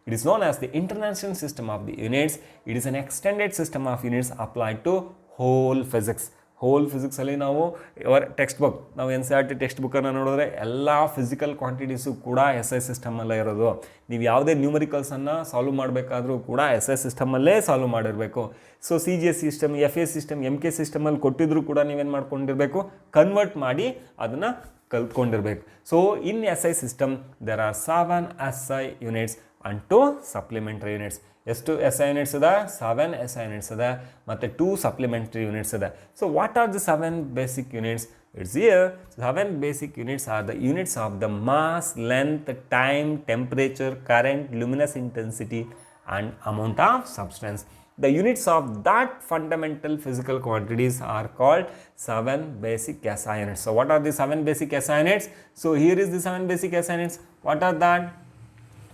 It is known as the international system of the units. It is an extended system of units applied to whole physics. Whole ಫಿಸಿಕ್ಸಲ್ಲಿ ನಾವು text book ನಾವು NCERT text ಬುಕ್ಕನ್ನು ನೋಡಿದ್ರೆ ಎಲ್ಲ physical quantities ಕೂಡ SI ಸಿಸ್ಟಮಲ್ಲೇ ಇರೋದು. ನೀವು ಯಾವುದೇ ನ್ಯೂಮರಿಕಲ್ಸನ್ನು ಸಾಲ್ವ್ ಮಾಡಬೇಕಾದ್ರೂ ಕೂಡ SI ಸಿಸ್ಟಮಲ್ಲೇ ಸಾಲ್ವ್ ಮಾಡಿರಬೇಕು. So CGS system, FA system, MK ಸಿಸ್ಟಮಲ್ಲಿ ಕೊಟ್ಟಿದ್ರು ಕೂಡ ನೀವೇನು ಮಾಡ್ಕೊಂಡಿರಬೇಕು, ಕನ್ವರ್ಟ್ ಮಾಡಿ ಅದನ್ನು ಕಲ್ತ್ಕೊಂಡಿರ್ಬೇಕು. So in SI system there are 7 SI units and 2 supplementary units. ಎಷ್ಟು SI ಯೂನಿಟ್ಸ್ ಇದೆ? 7 SI ಯೂನಿಟ್ಸ್ ಇದೆ ಮತ್ತು 2 ಸಪ್ಲಿಮೆಂಟ್ರಿ ಯೂನಿಟ್ಸ್ ಇದೆ. So what are the 7 basic units? It's here 7 basic units are the units of the mass, length, time, temperature, current, luminous intensity and amount of substance. The units of that fundamental physical quantities are called 7 basic SI units. So what are the 7 basic SI units? So here is the 7 basic SI units. What are that?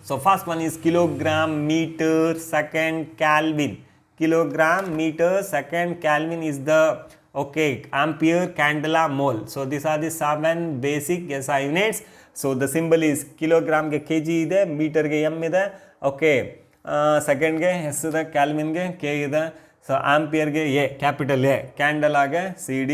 So first one is kilogram, meter, second, Kelvin. Kilogram, meter, second, Kelvin is the ampere, candela, mole. So these are the 7 basic SI units. So the symbol is kilogram ge kg ide, meter ge m ide, second ge s ide, Kelvin ge k ide, so ampere ge a, capital A, candela ge cd,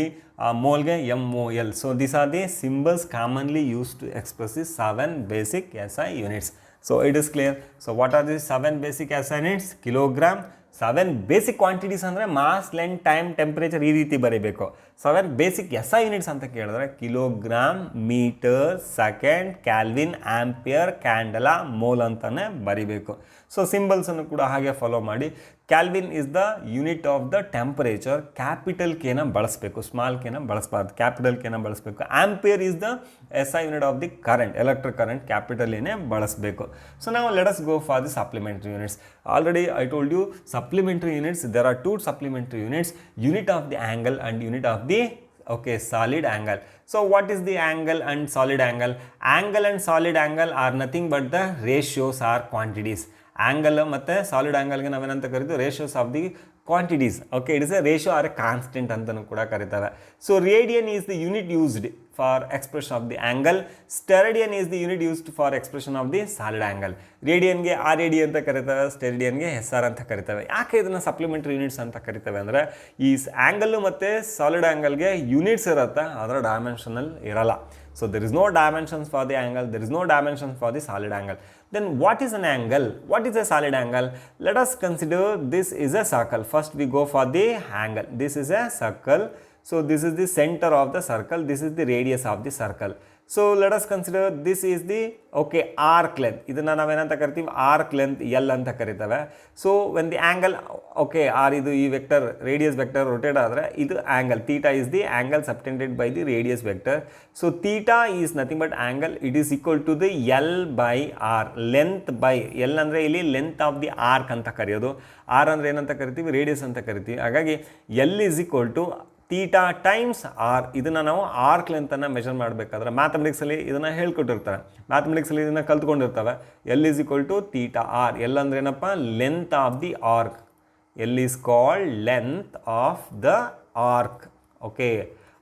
mole ge mol. So these are the symbols commonly used to express the 7 basic SI units. So it is clear. So what are the 7 basic SI units? Kilogram. 7 basic quantities ಅಂದರೆ mass, length, time, temperature ಈ ರೀತಿ ಬರೀಬೇಕು. 7 basic SI units ಅಂತ ಕೇಳಿದ್ರೆ kilogram, metre, second, kelvin, ampere, candela, mole ಅಂತಲೇ ಬರೀಬೇಕು. So ಸಿಂಬಲ್ಸನ್ನು ಕೂಡ ಹಾಗೆ ಫಾಲೋ ಮಾಡಿ. Kelvin is the unit of the temperature. Capital ಕೆನ ಬಳಸಬೇಕು, ಸ್ಮಾಲ್ ಕೆನ ಬಳಸಬಾರ್ದು, ಕ್ಯಾಪಿಟಲ್ ಕೆನ ಬಳಸಬೇಕು. Ampere is the SI unit of the current, electric current, capital ಏನೇ ಬಳಸಬೇಕು. ಸೊ ನಾವು let us go for the supplementary units. Already I told you supplementary units, there are 2 supplementary units, unit of the angle and unit of the solid angle. So what is the angle and solid angle? Angle and solid angle are nothing but the ratios or quantities. Angle ಮತ್ತೆ solid angle ಗೆ ನಾವೇನಂತ ಕರೀತೀವಿ? Ratios of the quantities. It is a ratio or a constant ಅಂತನೂ ಕೂಡ ಕರೀತಾರೆ. So radian is the unit used for expression of the angle. Steradian is the unit used for expression of the solid angle. Radian ಗೆ RAD ಅಂತ ಕರೀತಾರೆ, ಸ್ಟೆರಿಡಿಯನ್ ಗೆ SR ಅಂತ ಕರೀತಾರೆ. ಯಾಕೆ ಇದನ್ನ ಸಪ್ಲಿಮೆಂಟರಿ ಯೂನಿಟ್ಸ್ ಅಂತ ಕರೀತೇವೆ ಅಂದ್ರೆ ಈ ಆಂಗಲ್ ಮತ್ತೆ ಸಾಲಿಡ್ ಆಂಗಲ್ ಗೆ ಯೂನಿಟ್ಸ್ ಇರುತ್ತೆ, ಅದರ ಡೈಮೆನ್ಷನಲ್ ಇರಲ್ಲ. So there is no dimensions for the angle, there is no dimensions for the solid angle. Then what is an angle? What is a solid angle? Let us consider this is a circle. First we go for the angle. This is a circle. So this is the center of the circle. This is the radius of the circle. So let us consider this is the arc length. ಇದನ್ನ ನಾವೇನಂತ ಕರಿತೀವಿ? arc length L ಅಂತ ಕರೀತೇವೆ. So when the angle r ಇದು ಈ vector radius vector rotate ಆದರೆ ಇದು angle theta is the angle subtended by the radius vector. So theta is nothing but angle. It is equal to the L by r, length by L ಅಂದ್ರೆ ಇಲ್ಲಿ length of the arc ಅಂತ ಕರೆಯೋದು. r ಅಂದ್ರೆ ಏನಂತ ಕರಿತೀವಿ? Radius ಅಂತ ಕರಿತೀವಿ. ಹಾಗಾಗಿ L is equal to theta times R. ಇದನ್ನು ನಾವು ಆರ್ಕ್ ಲೆಂತನ್ನು ಮೆಜರ್ ಮಾಡಬೇಕಾದ್ರೆ ಮ್ಯಾಥಮೆಟಿಕ್ಸಲ್ಲಿ ಇದನ್ನು ಹೇಳ್ಕೊಟ್ಟಿರ್ತಾರೆ, ಮ್ಯಾಥಮೆಟಿಕ್ಸಲ್ಲಿ ಇದನ್ನು ಕಲ್ತ್ಕೊಂಡಿರ್ತವೆ. L is equal to theta R. L ಅಂದ್ರೆ ಏನಪ್ಪ? Length of the arc. L is called length of the arc.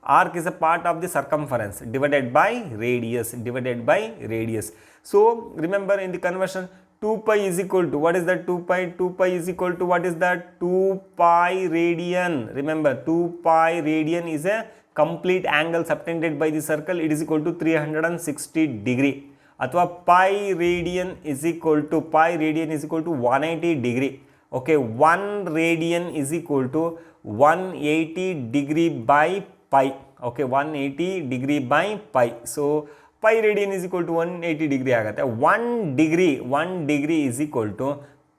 Arc is a part of the circumference divided by radius. So remember in the conversion 2 pi is equal to, what is that 2 pi? 2 pi is equal to, what is that? 2 pi radian. Remember 2 pi radian is a complete angle subtended by the circle. It is equal to 360 degree. Athwa pi radian is equal to 180 degree. 1 radian is equal to 180 degree by pi. 180 degree by pi. So pi radian is equal to 180 degree agate. 1 degree is equal to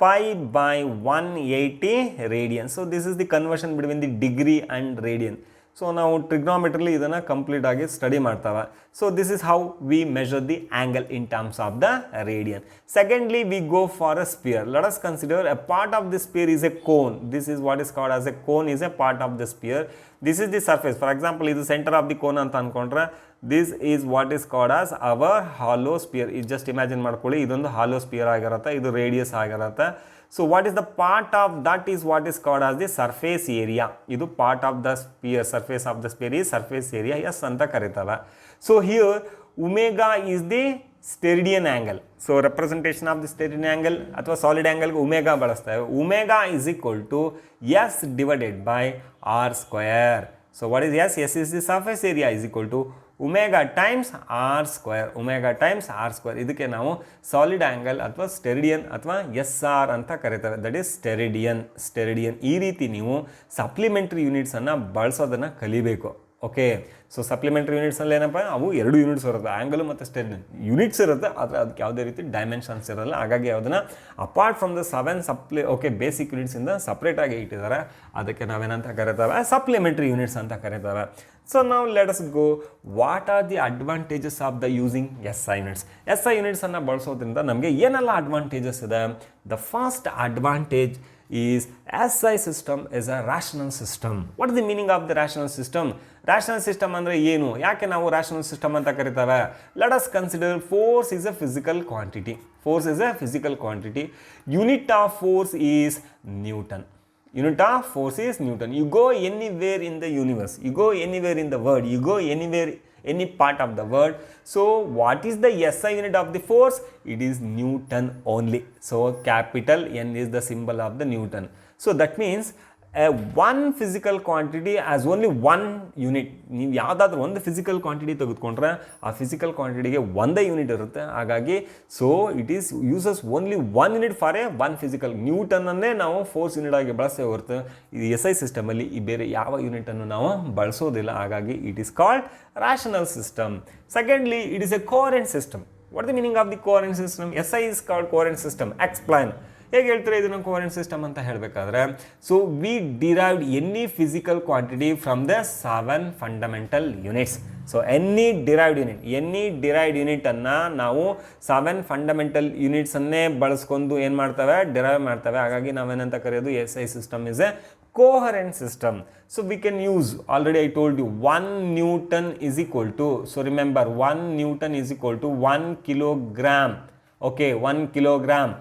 pi by 180 radian. So this is the conversion between the degree and radian. So ನಾವು ಟ್ರಿಗ್ನೋಮೆಟ್ರಿಲಿ ಇದನ್ನು complete ಆಗಿ study ಮಾಡ್ತಾವೆ. So this is how we measure the angle in terms of the radian. Secondly we go for a sphere. Let us consider a part of the sphere is a cone. This is what is called as a cone is a part of the sphere. This is the surface. For example ಇದು centre of the cone ಅಂತ ಅಂದ್ಕೊಂಡ್ರೆ this is what is called as our hollow spear. ಇದು just imagine ಮಾಡ್ಕೊಳ್ಳಿ, ಇದೊಂದು ಹಾಲೋ spear ಆಗಿರುತ್ತೆ, ಇದು radius ಆಗಿರುತ್ತೆ. So what is the part of that is what is called as the surface area. Idu part of the sphere, surface of the sphere is surface area. Yes, anta karitava. So here omega is the steradian angle. So representation of the steradian angle athwa solid angle omega balastave. Omega is equal to S divided by R square. So what is S? S is the surface area is equal to omega times r square. Omega times r square. ಇದಕ್ಕೆ ನಾವು solid angle ಅಥವಾ ಸ್ಟೆರಿಡಿಯನ್ ಅಥವಾ S R ಅಂತ ಕರೀತಾರೆ. That is steradian. ಈ ರೀತಿ ನೀವು supplementary ಯೂನಿಟ್ಸನ್ನು ಬಳಸೋದನ್ನು ಕಲಿಬೇಕು. ಓಕೆ, ಸೊ ಸಪ್ಲಿಮೆಂಟ್ರಿ ಯೂನಿಟ್ಸಲ್ಲಿ ಏನಪ್ಪ, ಅವು 2 ಯೂನಿಟ್ಸ್ ಇರುತ್ತೆ, ಆ್ಯಂಗಲ್ ಮತ್ತು ಸ್ಟೆರಿಡಿಯನ್ ಯೂನಿಟ್ಸ್ ಇರುತ್ತೆ, ಆದರೆ ಅದಕ್ಕೆ ಯಾವುದೇ ರೀತಿ ಡೈಮೆನ್ಷನ್ಸ್ ಇರಲ್ಲ. ಹಾಗಾಗಿ ಅದನ್ನು ಅಪಾರ್ಟ್ ಫ್ರಮ್ ದ 7 ಬೇಸಿಕ್ ಯೂನಿಟ್ಸಿಂದ ಸಪ್ರೇಟಾಗಿ ಇಟ್ಟಿದ್ದಾರೆ. ಅದಕ್ಕೆ ನಾವೇನಂತ ಕರೀತೇವೆ, ಸಪ್ಲಿಮೆಂಟ್ರಿ ಯೂನಿಟ್ಸ್ ಅಂತ ಕರೀತೇವೆ. ಸೊ ನಾವು let us go, what are the advantages of the using S I units. S I ಯೂನಿಟ್ಸನ್ನು ಬಳಸೋದ್ರಿಂದ ನಮಗೆ ಏನೆಲ್ಲ ಅಡ್ವಾಂಟೇಜಸ್ ಇದೆ? The first advantage is SI system is a rational system. What is the meaning of the rational system? Rational system ಅಂದ್ರೆ ಏನು? ಯಾಕೆ ನಾವು rational system ಅಂತ ಕರೀತೇವೆ? Let us consider force is a physical quantity. Force is a physical quantity. Unit of force is Newton. Unit of force is Newton. You go anywhere in the universe, you go anywhere in the world, you go anywhere, any part of the world. So what is the SI unit of the force? It is Newton only. So capital N is the symbol of the Newton. So that means one physical quantity has only one unit. ನೀವು ಯಾವುದಾದ್ರೂ ಒಂದು physical quantity ತೆಗೆದುಕೊಂಡ್ರೆ ಆ physical ಕ್ವಾಂಟಿಟಿಗೆ ಒಂದೇ unit ಇರುತ್ತೆ. ಹಾಗಾಗಿ so it is uses only one unit for a one physical. ನ್ಯೂಟನ್ನನ್ನೇ ನಾವು ಫೋರ್ಸ್ ಯೂನಿಟ್ ಆಗಿ ಬಳಸ್ತೇವೆ ಹೊರತು ಇದು ಎಸ್ ಐ ಸಿಸ್ಟಮಲ್ಲಿ ಈ ಬೇರೆ ಯಾವ ಯೂನಿಟನ್ನು ನಾವು ಬಳಸೋದಿಲ್ಲ. ಹಾಗಾಗಿ it is called rational system. Secondly, it is a coherent system. What the meaning of the coherent system? S I is called coherent system. Explain. ಹೇಗೆ ಹೇಳ್ತಾರೆ ಇದನ್ನು ಕೋರೆಂಟ್ ಸಿಸ್ಟಮ್ ಅಂತ ಹೇಳಬೇಕಾದ್ರೆ, so we derived any physical quantity from the 7 fundamental units. So any derived ಯೂನಿಟನ್ನು ನಾವು 7 fundamental ಯೂನಿಟ್ಸನ್ನೇ ಬಳಸ್ಕೊಂಡು ಏನು ಮಾಡ್ತೇವೆ, ಡಿರೈವ್ ಮಾಡ್ತೇವೆ. ಹಾಗಾಗಿ ನಾವೇನಂತ ಕರೆಯೋದು, S I system is a coherent system. So we can use, already I told you, 1 Newton is equal to, so remember 1 Newton is equal to 1 kilogram. Okay, 1 kilogram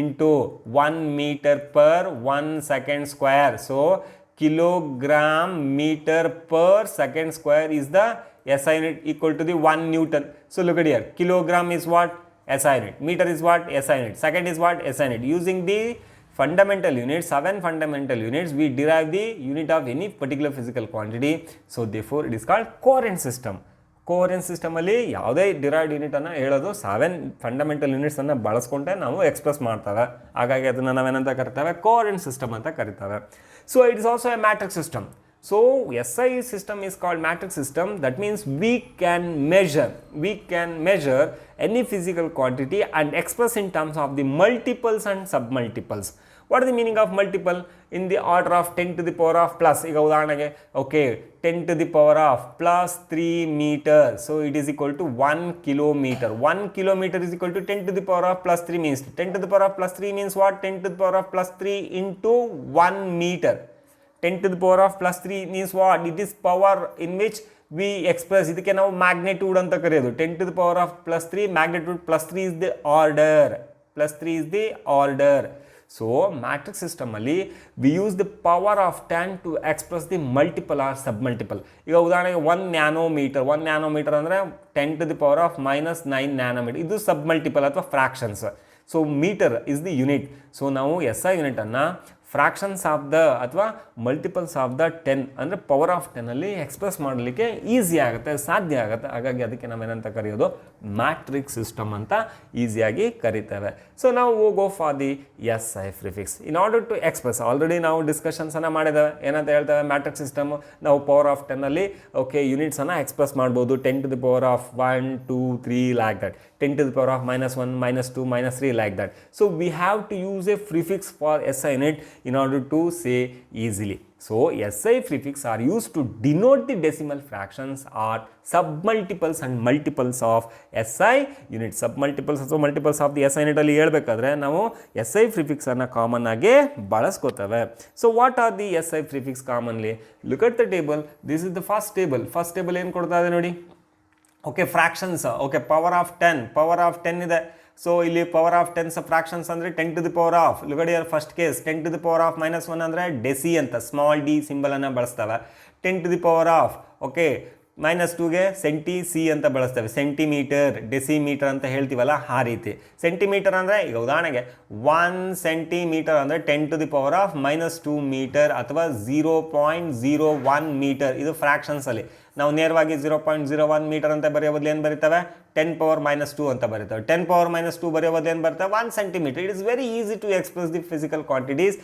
into 1 meter per 1 second square. So kilogram meter per second square is the SI unit, equal to the 1 Newton. So look at here, kilogram is what? SI unit. Meter is what? SI unit. Second is what? SI unit. Using the fundamental units, 7 fundamental units, we derive the unit of any particular physical quantity. So therefore it is called coherent system. Coherent ಸಿಸ್ಟಮಲ್ಲಿ ಯಾವುದೇ derived ಯೂನಿಟನ್ನು ಹೇಳೋದು 7 fundamental ಯೂನಿಟ್ಸನ್ನು ಬಳಸ್ಕೊಂಡೆ ನಾವು express ಮಾಡ್ತೇವೆ. ಹಾಗಾಗಿ ಅದನ್ನು ನಾವೇನಂತ ಕರಿತೇವೆ, ಕೋರೆಂಟ್ system ಅಂತ ಕರಿತೇವೆ. So it is also A matrix system. So SI system is called matrix system. That means we can measure any physical quantity and express in terms of the multiples and submultiples. What is the meaning of multiple? In the order of 10 to the power of plus. ಈಗ ಉದಾಹರಣೆಗೆ, okay, 10 to the power of plus 3 meter. So it is equal to 1 kilometer. 1 kilometer is equal to 10 to the power of plus 3 means 10 to the power of plus 3 means what? 10 to the power of plus 3 into 1 meter. 10 to the power of plus 3 means what? It is power in which we express. ಇದಕ್ಕೆ ನಾವು magnitude ಅಂತ ಕರೆಯೋದು. 10 to the power of plus 3 magnitude plus 3 is the order. Plus 3 is the order. So matrix system ಅಲ್ಲಿ we use the power of 10 to express the multiple or submultiple. ಈಗ ಉದಾಹರಣೆಗೆ 1 nanometre ಅಂದರೆ 10 to the power of minus 9 nanometre. ಇದು submultiple ಅಥವಾ fractions. So metre is the unit. So ನಾವು S I ಯೂನಿಟನ್ನು fractions of the ಅಥವಾ multiples of the 10 ಅಂದರೆ power of 10 ಅಲ್ಲಿ ಎಕ್ಸ್ಪ್ರೆಸ್ ಮಾಡಲಿಕ್ಕೆ ಈಸಿ ಆಗುತ್ತೆ, ಸಾಧ್ಯ ಆಗುತ್ತೆ. ಹಾಗಾಗಿ ಅದಕ್ಕೆ ನಾವೇನಂತ ಕರೆಯೋದು, ಮ್ಯಾಟ್ರಿಕ್ಸ್ ಸಿಸ್ಟಮ್ ಅಂತ ಈಸಿಯಾಗಿ ಕರಿತೇವೆ. ಸೊ ನಾವು go for the S I prefix in order to express. Already ನಾವು ಡಿಸ್ಕಷನ್ಸನ್ನು ಮಾಡಿದ್ದೇವೆ. ಏನಂತ ಹೇಳ್ತೇವೆ, ಮ್ಯಾಟ್ರಿಕ್ಸ್ ಸಿಸ್ಟಮ್ ನಾವು ಪವರ್ ಆಫ್ 10 ಅಲ್ಲಿ ಓಕೆ ಯೂನಿಟ್ಸನ್ನು ಎಕ್ಸ್ಪ್ರೆಸ್ ಮಾಡ್ಬೋದು. 10 to the power of 1, 2, 3 like that. 10 to the power of minus 1, minus 2, minus 3 like that. So we have to use a prefix for SI unit in order to say easily. So SI prefix are used to denote the decimal fractions or submultiples and multiples of SI unit. Submultiples ಅಥವಾ multiples of the SI unit ಅಲ್ಲಿ ಹೇಳಬೇಕಾದ್ರೆ ನಾವು SI prefix ಅನ್ನು common ಆಗಿ ಬಳಸ್ಕೋತೇವೆ. So what are the SI prefix commonly? Look at the table. This is the first table. First table ಏನು ಕೊಡ್ತಾ ಇದೆ ನೋಡಿ. Okay, fractions. Okay, power of 10 ಇದೆ. ಸೊ ಇಲ್ಲಿ ಪವರ್ ಆಫ್ 10 ಫ್ರಾಕ್ಷನ್ಸ್ ಅಂದರೆ 10 to the power of, ಲುಗಡಿ first case 10 to the power of -1 ಅಂದರೆ deci ಅಂತ ಸ್ಮಾಲ್ ಡಿ ಸಿಂಬಲನ್ನು ಬಳಸ್ತವೆ. 10 to the power of, okay, -2ಗೆ ಸೆಂಟಿ ಸಿ ಅಂತ ಬಳಸ್ತೇವೆ, ಸೆಂಟಿಮೀಟರ್ ಡೆಸಿಮೀಟರ್ ಅಂತ ಹೇಳ್ತೀವಲ್ಲ ಆ ರೀತಿ. ಸೆಂಟಿಮೀಟರ್ ಅಂದರೆ ಈಗ ಉದಾಹರಣೆಗೆ 1 ಸೆಂಟಿಮೀಟರ್ ಅಂದರೆ 10⁻⁻2 ಮೀಟರ್ ಅಥವಾ 0.01 ಮೀಟರ್. ಇದು ಫ್ರ್ಯಾಕ್ಷನ್ಸಲ್ಲಿ ನಾವು ನೇರವಾಗಿ 0.01 ಮೀಟರ್ ಅಂತ ಬರೆಯೋ ಬದಲು ಏನು ಬರೀತವೆ, 10⁻⁻2 ಅಂತ ಬರೀತವೆ. 10⁻⁻2 ಬರೆಯೋ ಬದಲು ಏನು ಬರ್ತವೆ, 1 centimetre. It is very easy to express the physical quantities,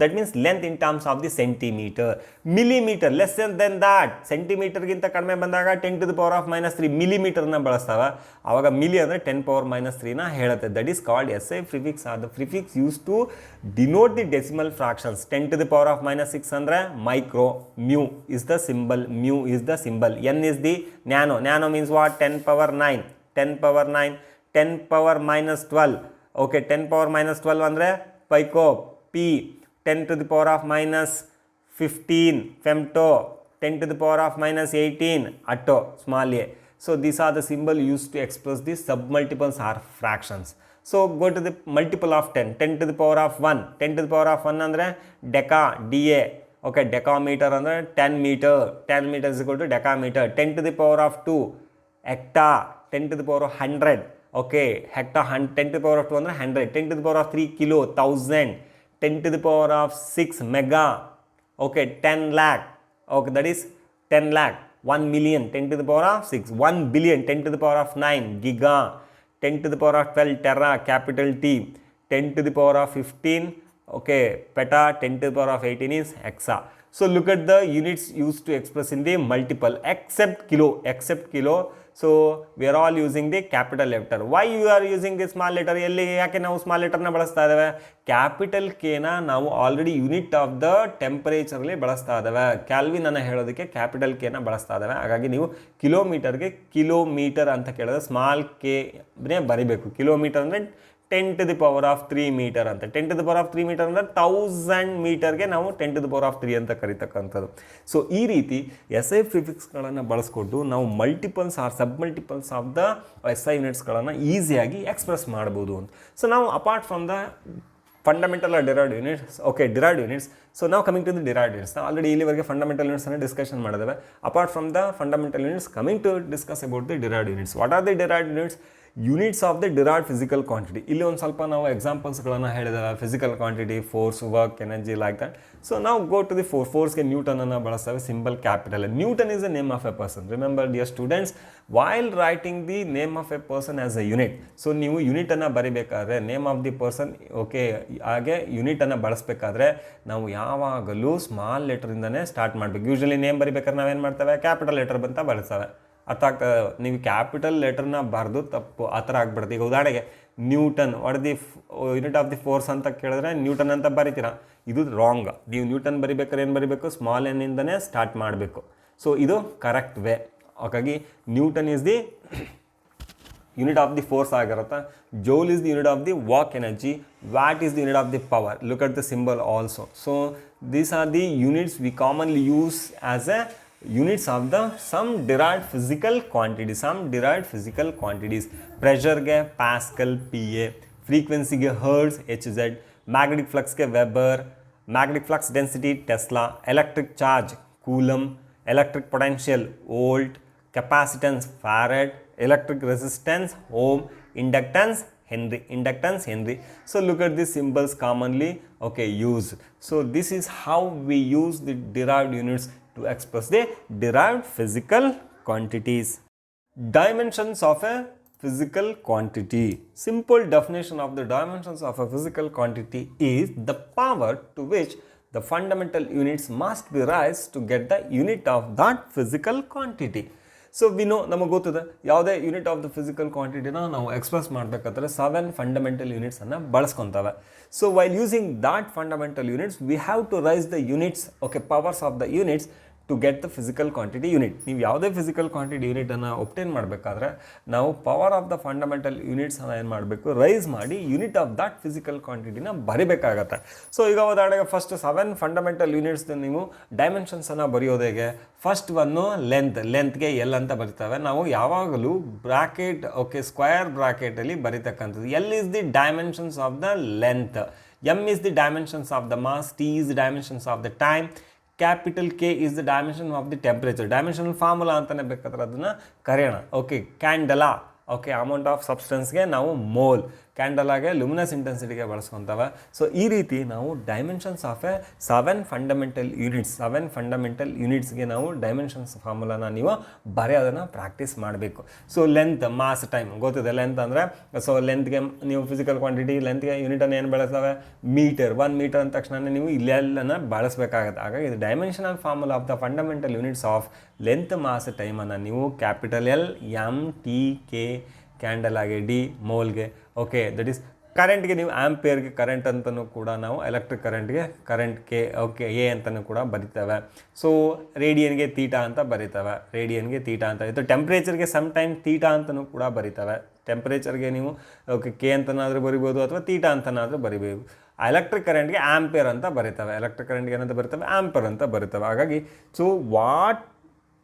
that means length in terms of the centimetre. Millimetre lesser than that, ಸೆಂಟಿಮೀಟರ್ಗಿಂತ ಕಡಿಮೆ ಬಂದಾಗ 10⁻⁻3 ಮಿಲಿಮೀಟರ್ನ ಬಳಸ್ತಾವೆ. ಆವಾಗ ಮಿಲಿ ಅಂದರೆ 10⁻⁻3ನ ಹೇಳುತ್ತೆ. That is called SI prefix. Or the prefix use to denote the decimal fractions. 10⁻⁻6 ಅಂದರೆ micro, mu is the symbol, mu is the symbol. N is the nano. Nano means what? 10⁻9. 10⁻9. 10⁻−12. Okay, 10⁻−12 ಅಂದರೆ pico, P. 10⁻−15 femto. 10⁻−18 atto, small a. So these are the symbol used to express the submultiples or fractions. So go to the multiple of 10. 10⁻1. 10⁻1 ಅಂದರೆ deca, DA. Okay, decameter ಅಂದರೆ 10 meter. 10 meter is equal to decameter. 10⁻2 hecta. 10⁻100. Okay, hecta. 10⁻2 ಅಂದರೆ 100. 10⁻3 kilo, 1000. 10⁻6 mega. Okay, 10 lakh. Okay, that is 10 lakh. 1 million. 10⁻6. 1 billion. 10⁻9 giga. 10⁻12 tera, capital T. 10⁻15 okay, peta. 10⁻18 is hexa. So look at the units used to express in the multiple except kilo. So we are all using the capital letter. Why you are using the small letter? ಎಲ್ಲಿ ಯಾಕೆ ನಾವು small ಲೆಟರ್ನ ಬಳಸ್ತಾ ಇದ್ದೇವೆ? Capital ಕೆನ ನಾವು already unit of the ಟೆಂಪರೇಚರ್ಲಿ ಬಳಸ್ತಾ ಇದ್ದೇವೆ. Calvin ಅನ್ನು ಹೇಳೋದಕ್ಕೆ ಕ್ಯಾಪಿಟಲ್ ಕೆನ ಬಳಸ್ತಾ ಇದ್ದೇವೆ. ಹಾಗಾಗಿ ನೀವು ಕಿಲೋಮೀಟರ್ಗೆ ಕಿಲೋಮೀಟರ್ ಅಂತ ಕೇಳಿದ್ರೆ ಸ್ಮಾಲ್ ಕೆ ಬರಿಬೇಕು. ಕಿಲೋಮೀಟರ್ ಅಂದರೆ 10⁻3 ಮೀಟರ್ ಅಂತ. 10⁻3 ಮೀಟರ್ ಅಂದರೆ 1000 ಮೀಟರ್ಗೆ ನಾವು 10⁻3 ಅಂತ ಕರಿತಕ್ಕಂಥದ್ದು. ಸೊ ಈ ರೀತಿ SI ಪ್ರಿಫಿಕ್ಸ್ಗಳನ್ನು ಬಳಸ್ಕೊಂಡು ನಾವು multiples or sub multiples of the SI ಯೂನಿಟ್ಸ್ಗಳನ್ನು ಈಸಿಯಾಗಿ ಎಕ್ಸ್ಪ್ರೆಸ್ ಮಾಡ್ಬೋದು ಅಂತ. ಸೊ ನಾವು apart from the fundamental or derived units, okay derived units. So ನಾವು coming to the derived units. ನಾವು ಆಲ್ರೆಡಿ ಇಲ್ಲಿವರೆಗೆ ಫಂಡಮೆಂಟಲ್ ಯೂನಿಟ್ಸನ್ನು ಡಿಸ್ಕಷನ್ ಮಾಡಿದ್ದೇವೆ. Apart from the fundamental units, coming to discuss about the derived units. What are the derived units? Units of the derived physical quantity. ಇಲ್ಲಿ ಒಂದು ಸ್ವಲ್ಪ ನಾವು ಎಕ್ಸಾಂಪಲ್ಸ್ಗಳನ್ನು ಹೇಳಿದ್ದೇವೆ. Physical quantity, force, work, energy, like that. So ನಾವು go to the ಫೋರ್ಸ್ಗೆ ನ್ಯೂಟನನ್ನು ಬಳಸ್ತೇವೆ. Symbol capital. Newton is the name of a person. Remember dear students, while writing the name of a person as a unit. So ನೀವು ಯೂನಿಟನ್ನು ಬರಿಬೇಕಾದ್ರೆ name of the person, okay, ಹಾಗೆ ಯೂನಿಟನ್ನು ಬಳಸಬೇಕಾದ್ರೆ ನಾವು ಯಾವಾಗಲೂ ಸ್ಮಾಲ್ ಲೆಟರಿಂದನೇ ಸ್ಟಾರ್ಟ್ ಮಾಡಬೇಕು. ಯೂಶ್ವಲಿ ನೇಮ್ ಬರಿಬೇಕಾದ್ರೆ ನಾವೇನು ಮಾಡ್ತೇವೆ, ಕ್ಯಾಪಿಟಲ್ ಲೆಟರ್ ಅಂತ ಬಳಸ್ತೇವೆ. ಅರ್ಥ ಆಗ್ತದೆ? ನೀವು ಕ್ಯಾಪಿಟಲ್ ಲೆಟರ್ನ ಬರೆದು ತಪ್ಪು ಆ ಥರ ಆಗ್ಬಿಡುತ್ತೆ. ಈಗ ಉದಾಹರಣೆಗೆ Newton, what the unit of the force ಅಂತ ಕೇಳಿದ್ರೆ ನ್ಯೂಟನ್ ಅಂತ ಬರಿತೀರಾ, ಇದು ರಾಂಗ್. ನೀವು ನ್ಯೂಟನ್ ಬರಿಬೇಕಾದ್ರೆ ಏನು ಬರಿಬೇಕು, ಸ್ಮಾಲ್ ಎನ್ನಿಂದನೇ ಸ್ಟಾರ್ಟ್ ಮಾಡಬೇಕು. ಸೊ ಇದು ಕರೆಕ್ಟ್ ವೇ. ಹಾಗಾಗಿ newton is the unit of the force ಆಗಿರುತ್ತೆ. Joule is the unit of the work energy. Watt is the unit of the power. Look at the symbol also. So these are the units we commonly use as a units of the some derived physical quantities. Pressure ge Pascal, PA. Frequency ge Hertz, HZ. Magnetic flux ge Weber. Magnetic flux density, Tesla. Electric charge, Coulomb. Electric potential, Volt. Capacitance, Farad. Electric resistance, Ohm. Inductance, Henry. So look at these symbols commonly, okay, used. So this is how we use the derived units to express the derived physical quantities. Dimensions of a physical quantity. Simple definition of the dimensions of a physical quantity is the power to which the fundamental units must be raised to get the unit of that physical quantity. So we know, ನಮಗೆ ಗೊತ್ತಿದೆ ಯಾವುದೇ unit of the physical ಕ್ವಾಂಟಿಟಿನ ನಾವು express ಮಾಡಬೇಕಾದ್ರೆ 7 fundamental ಯೂನಿಟ್ಸನ್ನು ಬಳಸ್ಕೊತವೆ. So while using that fundamental units we have to raise the units, okay, powers of the units to get the physical quantity unit. ನೀವು ಯಾವುದೇ ಫಿಸಿಕಲ್ ಕ್ವಾಂಟಿಟಿ ಯೂನಿಟನ್ನು obtain ಮಾಡಬೇಕಾದ್ರೆ ನಾವು ಪವರ್ ಆಫ್ ದ ಫಂಡಮೆಂಟಲ್ ಯೂನಿಟ್ಸನ್ನು ಏನು ಮಾಡಬೇಕು, ರೈಸ್ ಮಾಡಿ unit of that physical ಕ್ವಾಂಟಿಟಿನ ಬರಿಬೇಕಾಗತ್ತೆ. ಸೊ ಈಗ ಉದಾಹರಣೆಗೆ ಫಸ್ಟ್ 7 ಫಂಡಮೆಂಟಲ್ ಯೂನಿಟ್ಸ್ ನೀವು ಡೈಮೆನ್ಷನ್ಸನ್ನು ಬರೆಯೋದು ಹೇಗೆ? ಫಸ್ಟ್ ಒನ್ನು ಲೆಂತ್ಗೆ ಎಲ್ ಅಂತ ಬರಿತೇವೆ. ನಾವು ಯಾವಾಗಲೂ ಬ್ರಾಕೆಟ್, ಓಕೆ, ಸ್ಕ್ವೇರ್ ಬ್ರಾಕೆಟಲ್ಲಿ ಬರಿತಕ್ಕಂಥದ್ದು. L is the dimensions of the length, M is the dimensions of the mass, T is the dimensions of the time, capital K is the dimension of the temperature. Dimensional formula ಅಂತಲೇ ಬೇಕಾದ್ರೆ ಅದನ್ನು ಕರೆಯೋಣ. Okay, candela, okay, amount of ಸಬ್ಸ್ಟೆನ್ಸ್ಗೆ ನಾವು mole, ಕ್ಯಾಂಡಲಾಗೆ luminous ಇಂಟೆನ್ಸಿಟಿಗೆ ಬಳಸ್ಕೊತವೆ. So ಈ ರೀತಿ ನಾವು ಡೈಮೆನ್ಷನ್ಸ್ ಆಫ್ ಎ 7 ಫಂಡಮೆಂಟಲ್ ಯೂನಿಟ್ಸ್ಗೆ ನಾವು ಡೈಮೆನ್ಷನ್ಸ್ ಫಾರ್ಮುಲಾನ ನೀವು ಬರೆಯೋದನ್ನು ಪ್ರಾಕ್ಟೀಸ್ ಮಾಡಬೇಕು. ಸೊ ಲೆಂತ್, ಮಾಸ್, ಟೈಮ್ ಗೊತ್ತಿದೆ. ಲೆಂತ್ ಅಂದರೆ, ಸೊ ಲೆಂತ್ಗೆ ನೀವು ಫಿಸಿಕಲ್ ಕ್ವಾಂಟಿಟಿ ಲೆಂತ್ಗೆ ಯೂನಿಟನ್ನು ಏನು ಬಳಸ್ತವೆ? ಮೀಟರ್. 1 ಮೀಟರ್ ಅಂದ ತಕ್ಷಣ ನೀವು ಇಲ್ಲೆಲ್ಲನ ಬಳಸಬೇಕಾಗತ್ತೆ. ಹಾಗಾಗಿ ಇದು dimensional formula of the fundamental units of length, mass, ಟೈಮನ್ನು ನೀವು capital L, M, T, K, candle ಆಗಿ ಡಿ, ಮೋಲ್ಗೆ. ಓಕೆ, ದಟ್ ಈಸ್ ಕರೆಂಟ್ಗೆ ನೀವು ಆಂಪಿಯರ್ಗೆ ಕರೆಂಟ್ ಅಂತಲೂ ಕೂಡ ನಾವು ಎಲೆಕ್ಟ್ರಿಕ್ ಕರೆಂಟ್ಗೆ ಕರೆಂಟ್ ಕೆ, ಓಕೆ, ಎ ಅಂತಲೂ ಕೂಡ ಬರಿತೇವೆ. ಸೊ ರೇಡಿಯನ್ಗೆ ತೀಟಾ ಅಂತ ಬರಿತವೆ, ರೇಡಿಯನ್ಗೆ ತೀಟಾ ಅಂತ. ಇದು ಟೆಂಪ್ರೇಚರ್ಗೆ ಸಮ್ ಟೈಮ್ ತೀಟಾ ಅಂತಲೂ ಕೂಡ ಬರಿತವೆ. ಟೆಂಪ್ರೇಚರ್ಗೆ ನೀವು ಓಕೆ ಕೆ ಅಂತನಾದರೂ ಬರಿಬೋದು ಅಥವಾ ತೀಟಾ ಅಂತನಾದರೂ ಬರಿಬೋದು. ಎಲೆಕ್ಟ್ರಿಕ್ ಕರೆಂಟ್ಗೆ ಆಂಪಿಯರ್ ಅಂತ ಬರಿತವೆ, ಎಲೆಕ್ಟ್ರಿಕ್ ಕರೆಂಟ್ಗೆ ಏನಂತ ಬರ್ತವೆ? ಆಂಪಿಯರ್ ಅಂತ ಬರಿತವೆ. ಹಾಗಾಗಿ so what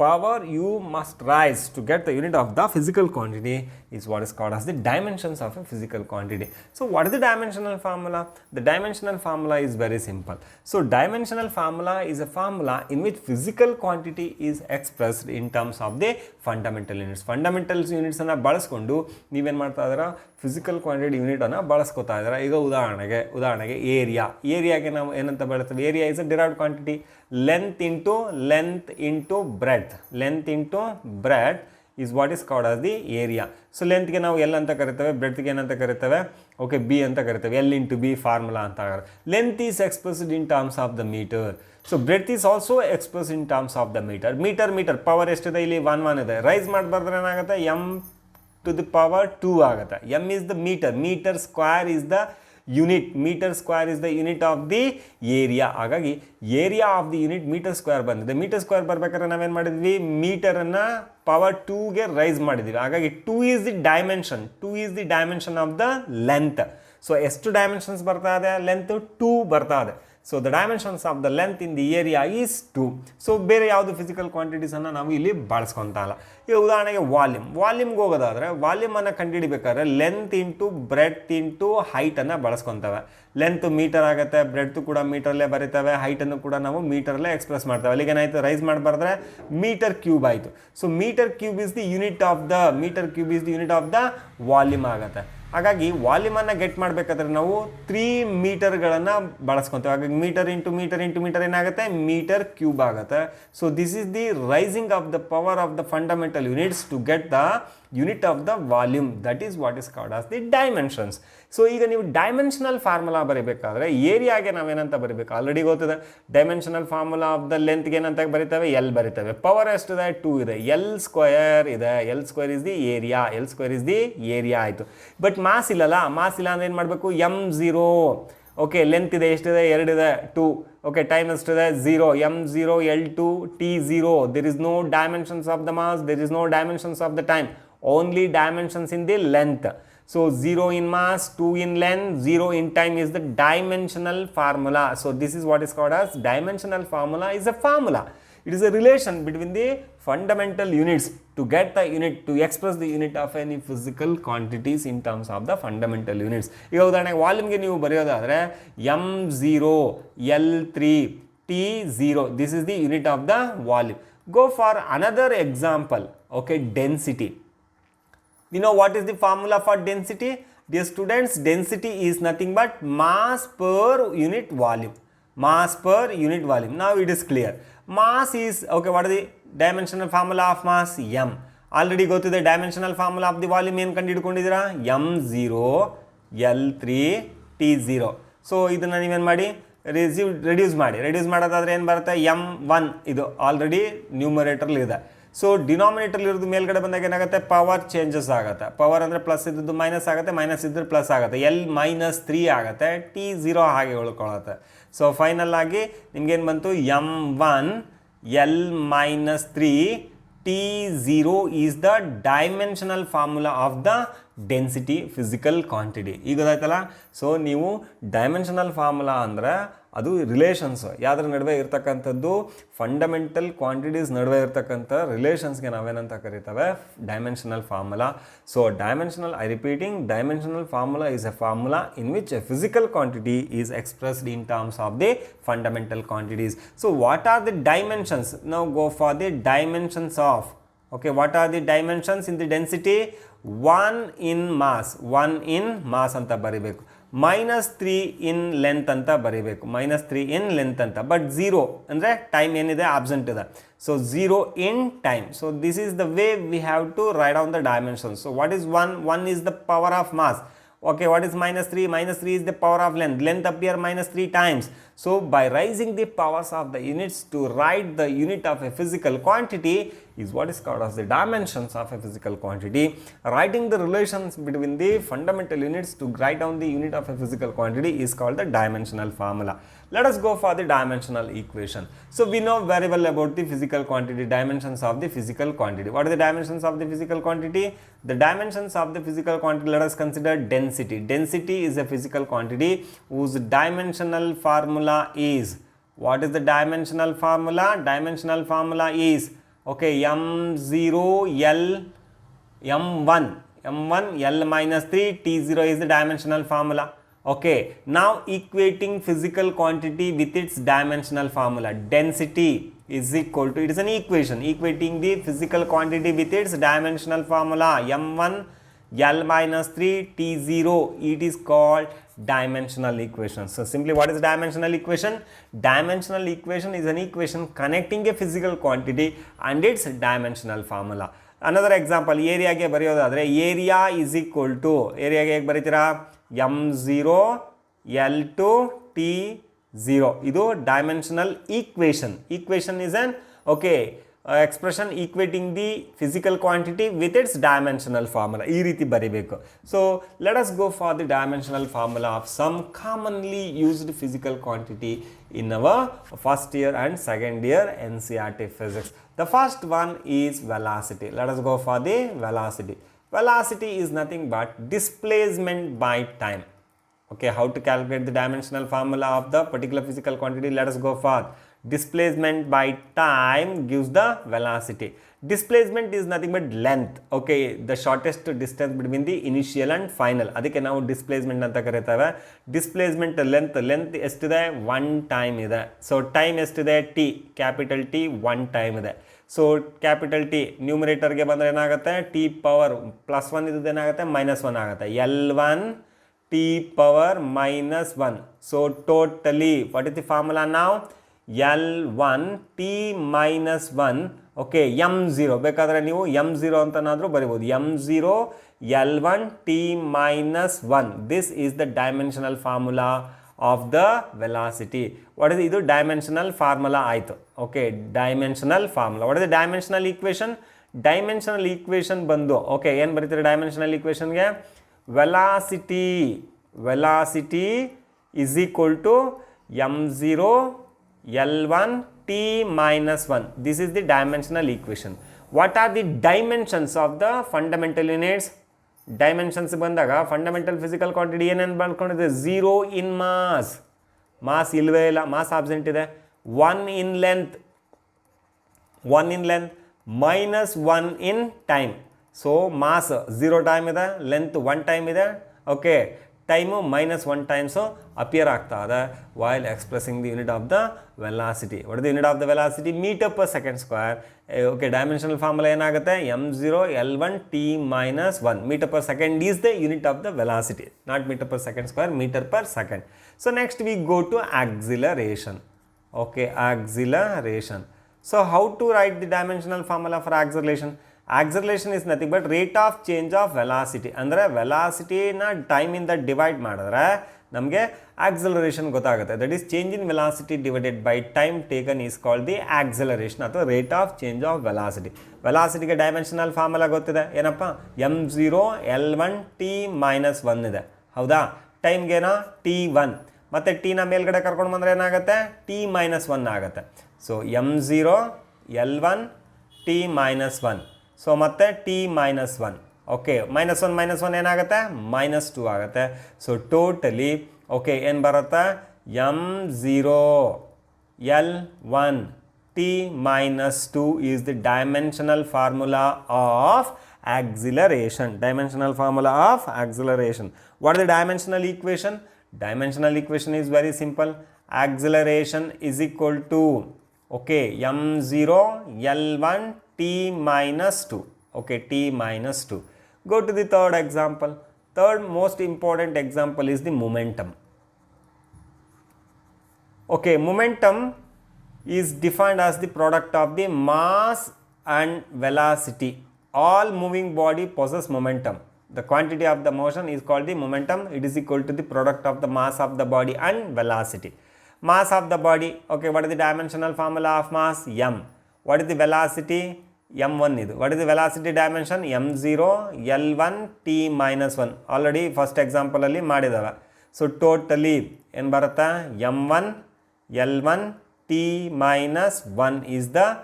power you must rise to get the unit of the physical quantity is what is called as the dimensions of a physical quantity. So what is the dimensional formula? The dimensional formula is very simple. So dimensional formula is a formula in which physical quantity is expressed in terms of the fundamental units. Fundamental units ಅನ್ನು ಬಳಸ್ಕೊಂಡು ನೀವೇನು ಮಾಡ್ತಾ ಇದ್ದೀರಾ? Physical quantity ಯೂನಿಟನ್ನು ಬಳಸ್ಕೊತಾ ಇದ್ದೀರಾ. ಈಗ ಉದಾಹರಣೆಗೆ ಏರಿಯಾಗೆ ನಾವು ಏನಂತ ಬಳಸ್ತೀವಿ? Area is a derived quantity. Length into breadth is what is called as the area. ಸೊ ಲೆಂತ್ಗೆ ನಾವು ಎಲ್ ಅಂತ ಕರಿತೇವೆ, ಬ್ರೆಡ್ತ್ಗೆ ಏನಂತ ಕರಿತೇವೆ? ಓಕೆ, ಬಿ ಅಂತ ಕರಿತೇವೆ. ಎಲ್ ಇಂಟು ಬಿ ಫಾರ್ಮುಲಾ ಅಂತ. Length is expressed in terms of the metre. So breadth is also expressed in terms of the metre power ಎಷ್ಟಿದೆ? ಇಲ್ಲಿ 1 ಇದೆ. ರೈಸ್ ಮಾಡಬಾರ್ದ್ರೆ ಏನಾಗುತ್ತೆ? ಎಮ್ ಟು ದಿ ಪವರ್ 2 ಆಗುತ್ತೆ. M is the metre square is the unit. Metre square is the unit of the area. ಹಾಗಾಗಿ area of the unit metre square ಬಂದಿದೆ. Metre square ಬರ್ಬೇಕಾದ್ರೆ ನಾವೇನು ಮಾಡಿದ್ವಿ? ಮೀಟರನ್ನು ಪವರ್ 2ಗೆ ರೈಸ್ ಮಾಡಿದ್ದೀವಿ. ಹಾಗಾಗಿ 2 is the dimension of the length. So ಎಷ್ಟು dimensions ಬರ್ತಾ ಇದೆ? ಲೆಂತ್ 2 ಬರ್ತಾ ಇದೆ. So the dimensions of the length in the area is 2. So ಬೇರೆ ಯಾವುದು ಫಿಸಿಕಲ್ ಕ್ವಾಂಟಿಟೀಸನ್ನು ನಾವು ಇಲ್ಲಿ ಬಳಸ್ಕೊತಾ ಇಲ್ಲ. ಈಗ ಉದಾಹರಣೆಗೆ ವಾಲ್ಯೂಮ್ಗೆ ಹೋಗೋದಾದರೆ, ವಾಲ್ಯೂಮನ್ನು ಕಂಡುಹಿಡಿಬೇಕಾದ್ರೆ ಲೆಂತ್ ಇಂಟು ಬ್ರೆಡ್ತ್ ಇಂಟು ಹೈಟನ್ನು ಬಳಸ್ಕೊತೇವೆ. ಲೆಂತ್ ಮೀಟರ್ ಆಗುತ್ತೆ, ಬ್ರೆಡ್ತು ಕೂಡ ಮೀಟರಲ್ಲೇ ಬರೀತೇವೆ, ಹೈಟನ್ನು ಕೂಡ ನಾವು ಮೀಟರಲ್ಲೇ ಎಕ್ಸ್ಪ್ರೆಸ್ ಮಾಡ್ತೇವೆ. ಅಲ್ಲಿಗೆ ಏನಾಯಿತು? ರೈಸ್ ಮಾಡಬಾರ್ದ್ರೆ ಮೀಟರ್ ಕ್ಯೂಬ್ ಆಯಿತು. So metre cube is the unit of the volume ಆಗುತ್ತೆ. ಹಾಗಾಗಿ ವಾಲ್ಯೂಮನ್ನು ಗೆಟ್ ಮಾಡಬೇಕಾದ್ರೆ ನಾವು 3 ಮೀಟರ್ಗಳನ್ನು ಬಳಸ್ಕೊತೇವೆ. ಹಾಗಾಗಿ ಮೀಟರ್ ಇಂಟು ಮೀಟರ್ ಏನಾಗುತ್ತೆ? ಮೀಟರ್ ಕ್ಯೂಬ್ ಆಗುತ್ತೆ. So this is the raising of the power of the fundamental units to get the unit of the volume. That is what is called as the dimensions. So ಈಗ ನೀವು dimensional formula ಬರೀಬೇಕಾದ್ರೆ ಏರಿಯಾಗೆ ನಾವೇನಂತ ಬರೀಬೇಕು? Already ಗೊತ್ತಿದೆ. Dimensional formula of the ಲೆಂತ್ಗೆ ಏನಂತ ಬರೀತೇವೆ? L ಬರೀತೇವೆ. Power ಎಷ್ಟಿದೆ? 2 ಇದೆ. L square ಇದೆ. L square is the area ಆಯಿತು. ಬಟ್ ಮಾಸ್ ಇಲ್ಲ ಅಂದ್ರೆ ಏನು ಮಾಡಬೇಕು? m0. ಓಕೆ, ಲೆಂತ್ ಇದೆ, ಎಷ್ಟಿದೆ? 2 ಇದೆ, 2. ಓಕೆ, ಟೈಮ್ ಎಷ್ಟಿದೆ? 0. m0 L2 T0. There is no dimensions of the mass, there is no dimensions of the time, only dimensions in the length. So 0 in mass, 2 in length, 0 in time is the dimensional formula. So this is what is called as dimensional formula. Is a formula. It is a relation between the fundamental units to get the unit, to express the unit of any physical quantities in terms of the fundamental units. ಈಗ ಉದಾಹರಣೆಗೆ ವಾಲ್ಯೂಮ್ಗೆ ನೀವು ಬರೆಯೋದಾದರೆ m0 L3 T0. This is the unit of the volume. Go for another example. Okay, density. You know what is the formula for density? Dear students, density is nothing but mass per unit volume. Now it is clear. Mass is, okay, what is the dimensional formula of mass? M. Already go to the dimensional formula of the volume. ಏನು ಕಂಡುಹಿಡ್ಕೊಂಡಿದ್ದೀರಾ? m0 L3 T0. So ಇದನ್ನು ನೀವೇನು ಮಾಡಿ? Reduce ಮಾಡೋದಾದ್ರೆ ಏನು ಬರುತ್ತೆ? m1 ಇದು already ನ್ಯೂಮರೇಟರ್ಲಿ ಇದೆ. So denominator ಇರೋದು ಮೇಲ್ಗಡೆ ಬಂದಾಗ ಏನಾಗುತ್ತೆ? ಪವರ್ ಚೇಂಜಸ್ ಆಗುತ್ತೆ. ಪವರ್ ಅಂದರೆ ಪ್ಲಸ್ ಇದ್ದದ್ದು ಮೈನಸ್ ಆಗುತ್ತೆ, ಮೈನಸ್ ಇದ್ದರೆ ಪ್ಲಸ್ ಆಗುತ್ತೆ. L-3 ಆಗುತ್ತೆ, T0 ಹಾಗೆ ಉಳ್ಕೊಳ್ಳುತ್ತೆ. ಸೊ ಫೈನಲ್ ಆಗಿ ನಿಮ್ಗೇನು ಬಂತು? m1 L-3 T0 is the dimensional formula of the density physical quantity. ಈಗ ಗೊತ್ತಾಯ್ತಲ್ಲ? ಸೊ ನೀವು ಡೈಮೆನ್ಷನಲ್ ಫಾರ್ಮುಲಾ ಅಂದರೆ ಅದು ರಿಲೇಷನ್ಸ್ ಯಾವ್ದ್ರ ನಡುವೆ ಇರ್ತಕ್ಕಂಥದ್ದು ಫಂಡಮೆಂಟಲ್ ಕ್ವಾಂಟಿಟೀಸ್ ನಡುವೆ ಇರ್ತಕ್ಕಂಥ ರಿಲೇಷನ್ಸ್ಗೆ ನಾವೇನಂತ ಕರಿತೇವೆ dimensional formula. So dimensional, I repeating, dimensional formula is a formula in which a physical quantity is expressed in terms of the fundamental quantities. So what are the dimensions? Now go for the dimensions of, okay, what are the dimensions in the density? 1 in mass, 1 in mass anta baribeku, -3 in length anta baribeku, -3 in length anta, but 0 andre time enide absent ide, so 0 in time. So this is the way we have to write down the dimensions. So what is 1? 1 is the power of mass. Okay, what is -3? -3 is the power of length. Length appear -3 times. So by raising the powers of the units to write the unit of a physical quantity is what is called as the dimensions of a physical quantity. Writing the relations between the fundamental units to write down the unit of a physical quantity is called the dimensional formula. Let us go for the dimensional equation. So we know very well about the physical quantity, dimensions of the physical quantity. What are the dimensions of the physical quantity? The dimensions of the physical quantity, let us consider density. Density is a physical quantity whose dimensional formula is, what is the dimensional formula? Dimensional formula is, okay, m0 l m1 l minus 3 t0 is the dimensional formula. Okay, now equating physical quantity with its dimensional formula, density is equal to, it is an equation equating the physical quantity with its dimensional formula, m1 l minus 3 t0, it is called dimensional equation. So simply, what is dimensional equation? Dimensional equation is an equation connecting a physical quantity and its dimensional formula. Another example, area ge bariyodadre, area is equal to, area ge hege baritira, m0 l2 t0. idu dimensional equation. Equation is an, okay, expression equating the physical quantity with its dimensional formula. ee riti baribeku. So let us go for the dimensional formula of some commonly used physical quantity in our first year and second year NCERT physics. The first one is velocity. Let us go for the velocity. Velocity is nothing but displacement by time. Okay, how to calculate the dimensional formula of the particular physical quantity? Let us go for displacement by time gives the velocity. Displacement is nothing but length. Okay, the shortest distance between the initial and final, ಅದಕ್ಕೆ ನಾವು displacement ಅಂತ ಕರೀತೇವೆ. Displacement length ಎಷ್ಟಿದೆ? 1 time ಇದೆ. So time ಎಷ್ಟಿದೆ? t, capital T 1 time ಇದೆ. So capital T ನ್ಯೂಮರೇಟರ್ಗೆ ಬಂದರೆ ಏನಾಗುತ್ತೆ? t power +1 ಇದ್ದು ಏನಾಗುತ್ತೆ? -1 ಆಗುತ್ತೆ. L1 t power -1. So totally, what is the formula now? L1 t -1, okay, m0 ಬೇಕಾದರೆ ನೀವು m0 ಅಂತನಾದರೂ ಬರಿಬೋದು. m0 L1 t -1. This is the dimensional formula of the velocity. What is ಇದು dimensional formula ಆಯಿತು. Okay, dimensional formula. What is the dimensional equation? Dimensional equation ಬಂದು, okay, ಏನು ಬರೀತೀರಿ dimensional equationಗೆ? velocity is equal to m0 L1 t -1. This is the dimensional equation. What are the dimensions of the fundamental units? Dimensions ಬಂದಾಗ fundamental physical quantity ಏನೇನು ಬಂದ್ಕೊಂಡಿದೆ? 0 in mass, mass ಇಲ್ವೇ ಇಲ್ಲ, mass absent ಇದೆ. 1 in length, -1 in time. So mass 0 time ಇದೆ, length 1 time ಇದೆ. Okay, time -1 times appear ಆಗ್ತಾ ಇದೆ while expressing the unit of the velocity. What is the unit of the velocity? Meter per second square. Okay, dimensional formula ಏನಾಗುತ್ತೆ? m0 L1 t -1. Meter per second is the unit of the velocity, not meter per second square, meter per second. So next we go to acceleration. Okay, acceleration. So how to write the dimensional formula for acceleration? Acceleration is nothing but rate of change of velocity. ಅಂದರೆ ವೆಲಾಸಿಟಿನ ಟೈಮಿಂದ divide ಮಾಡಿದ್ರೆ ನಮಗೆ acceleration ಗೊತ್ತಾಗುತ್ತೆ. That is change in velocity divided by time taken is called the acceleration ಅಥವಾ rate of change of velocity. ವೆಲಾಸಿಟಿಗೆ dimensional formula ಗೊತ್ತಿದೆ, ಏನಪ್ಪ? m0 L1 t -1 ಇದೆ, ಹೌದಾ? ಟೈಮ್ಗೇನೋ t1, ಮತ್ತು ಟಿನ ಮೇಲ್ಗಡೆ ಕರ್ಕೊಂಡು ಬಂದರೆ ಏನಾಗುತ್ತೆ? t -1 ಆಗುತ್ತೆ. So m0 L1 t -1. So ಮತ್ತೆ t -1. ಓಕೆ, -1 ಏನಾಗುತ್ತೆ? -2 ಆಗುತ್ತೆ. ಸೊ ಟೋಟಲಿ ಓಕೆ ಏನು ಬರುತ್ತೆ? m0 L1 T minus 2 is the dimensional formula of acceleration. Dimensional formula of acceleration. What is the dimensional equation? Dimensional equation is very simple. Acceleration is equal to, okay, m0 L1 T minus 2. Okay, T minus 2. Go to the third example. Third most important example is the momentum. Okay, momentum is defined as the product of the mass and velocity. All moving body possess momentum. The quantity of the motion is called the momentum. It is equal to the product of the mass of the body and velocity. Mass of the body, okay, what is the dimensional formula of mass? M. What is the velocity? M1 idu. What is the velocity dimension? M0 L1 T minus 1. Already first example alli madidava. So totally en barata M1 L1 T minus 1 is the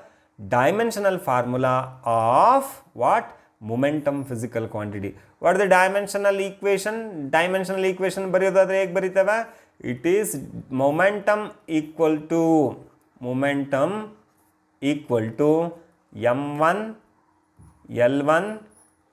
dimensional formula of what? Momentum physical quantity. What is the dimensional equation? Dimensional equation bariyodadre hege baritava? It is momentum equal to m1 L1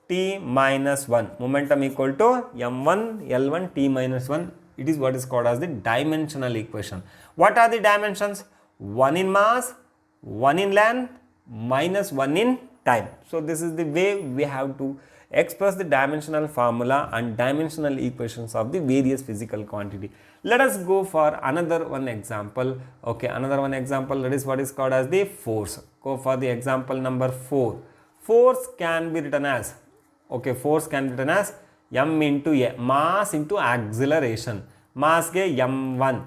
T minus 1. Momentum equal to m1 L1 T minus 1. It is what is called as the dimensional equation. What are the dimensions? 1 in mass, 1 in length, minus 1 in time. So this is the way we have to express the dimensional formula and dimensional equations of the various physical quantity. Let us go for another one example. Okay, another one example, that is what is called as the force. Go for the example number 4. Force can be written as, okay, force can be written as m into a, mass into acceleration. Mass ge m1,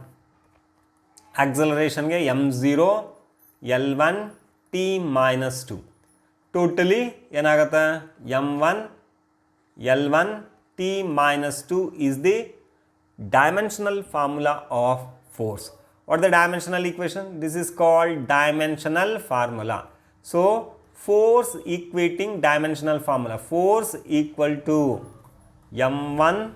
acceleration ge m0 L1 T minus 2. Totally yenagata m1 L1 T minus 2 is the dimensional formula of force. What is the dimensional equation? This is called dimensional formula. So force equating dimensional formula. Force equal to m1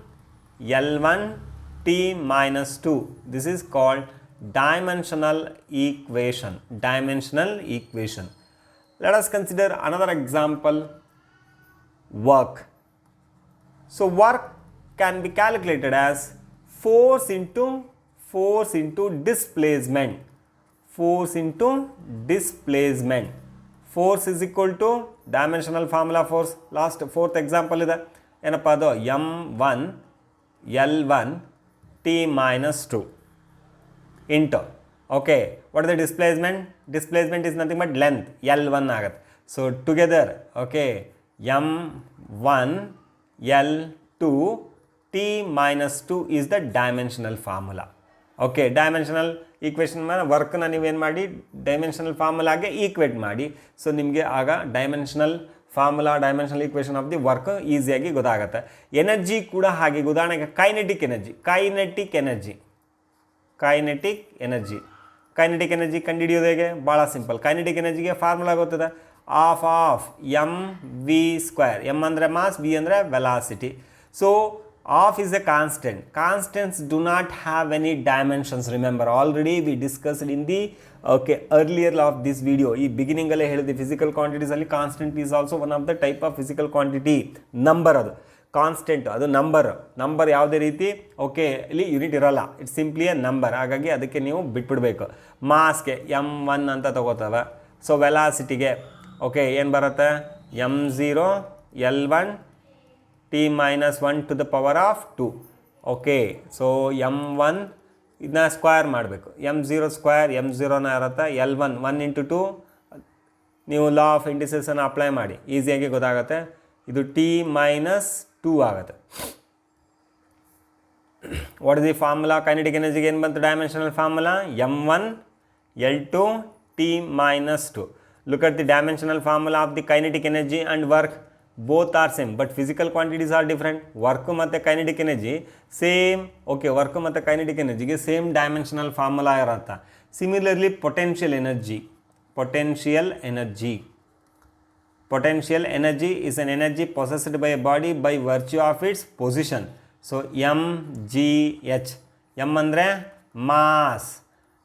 L1 T minus 2. This is called dimensional equation. Dimensional equation. Let us consider another example, work. So work can be calculated as force into displacement. Force into displacement. Force is equal to dimensional formula force. Last fourth example is m1 L1 T minus 2 into, okay, what is the displacement? Displacement is nothing but length, L1 agat. So together, okay, m1 L2 T minus 2 is the dimensional formula. Okay, dimensional equation work na ನೀವು ಏನು ಮಾಡಿ dimensional formula ಗೆ equate ಮಾಡಿ. So ನಿಮಗೆ ಆಗ dimensional formula, dimensional equation of the work ಈಸಿಯಾಗಿ ಗೊತ್ತಾಗುತ್ತೆ. Energy ಕೂಡ ಹಾಗೆ, ಉದಾಹರಣೆಗೆ ಕೈನೆಟಿಕ್ ಎನರ್ಜಿ ಕಂಡುಹಿಡಿಯೋದು ಹೇಗೆ? ಭಾಳ ಸಿಂಪಲ್. ಕೈನೆಟಿಕ್ ಎನರ್ಜಿಗೆ ಫಾರ್ಮುಲಾ ಗೊತ್ತದೆ, half M V square. M ಅಂದರೆ ಮಾಸ್, ವಿ ಅಂದರೆ velocity. So half is a constant. Constants do not have any dimensions. Remember, already we discussed in the earlier of this video. ಈ beginning ಅಲ್ಲೇ ಹೇಳಿದ್ವಿ, physical quantities ಅಲ್ಲಿ constant is also one of the type of physical quantity. Number ಅದು constant, ಅದು number ಯಾವುದೇ ರೀತಿ okay ಇಲ್ಲಿ unit ಇರೋಲ್ಲ, ಇಟ್ಸ್ ಸಿಂಪ್ಲಿ ಎ ನಂಬರ್. ಹಾಗಾಗಿ ಅದಕ್ಕೆ ನೀವು ಬಿಟ್ಬಿಡ್ಬೇಕು. ಮಾಸ್ಗೆ m1 ಅಂತ ತಗೋತವೆ. ಸೊ ವೆಲಾಸಿಟಿಗೆ ಓಕೆ ಏನು ಬರುತ್ತೆ? m0 L1 T minus 1 to the power of 2. Okay, so m1 ಇದನ್ನ ಸ್ಕ್ವೇರ್ ಮಾಡಬೇಕು. m0 ಸ್ಕ್ವೇರ್, m0ನ ಇರುತ್ತೆ, L1 1 into 2. ನೀವು ಲಾ ಆಫ್ ಇಂಡಿಸಸನ್ನು ಅಪ್ಲೈ ಮಾಡಿ, ಈಸಿಯಾಗಿ ಗೊತ್ತಾಗುತ್ತೆ. ಇದು T minus 2 ಆಗುತ್ತೆ. What is the formula? Kinetic ಎನರ್ಜಿಗೆ ಏನು ಬಂತು dimensional formula? m1 L2 T minus 2. Look at the dimensional formula of the kinetic energy and work. Both are same, but physical quantities are different. Work ಮತ್ತು kinetic energy same. Okay, work ಮತ್ತು kinetic energy ಗೆ same dimensional formula ಇರುತ್ತೆ. Similarly, potential energy is an energy possessed by a body by virtue of its position. So mgh, m ಅಂದರೆ mass.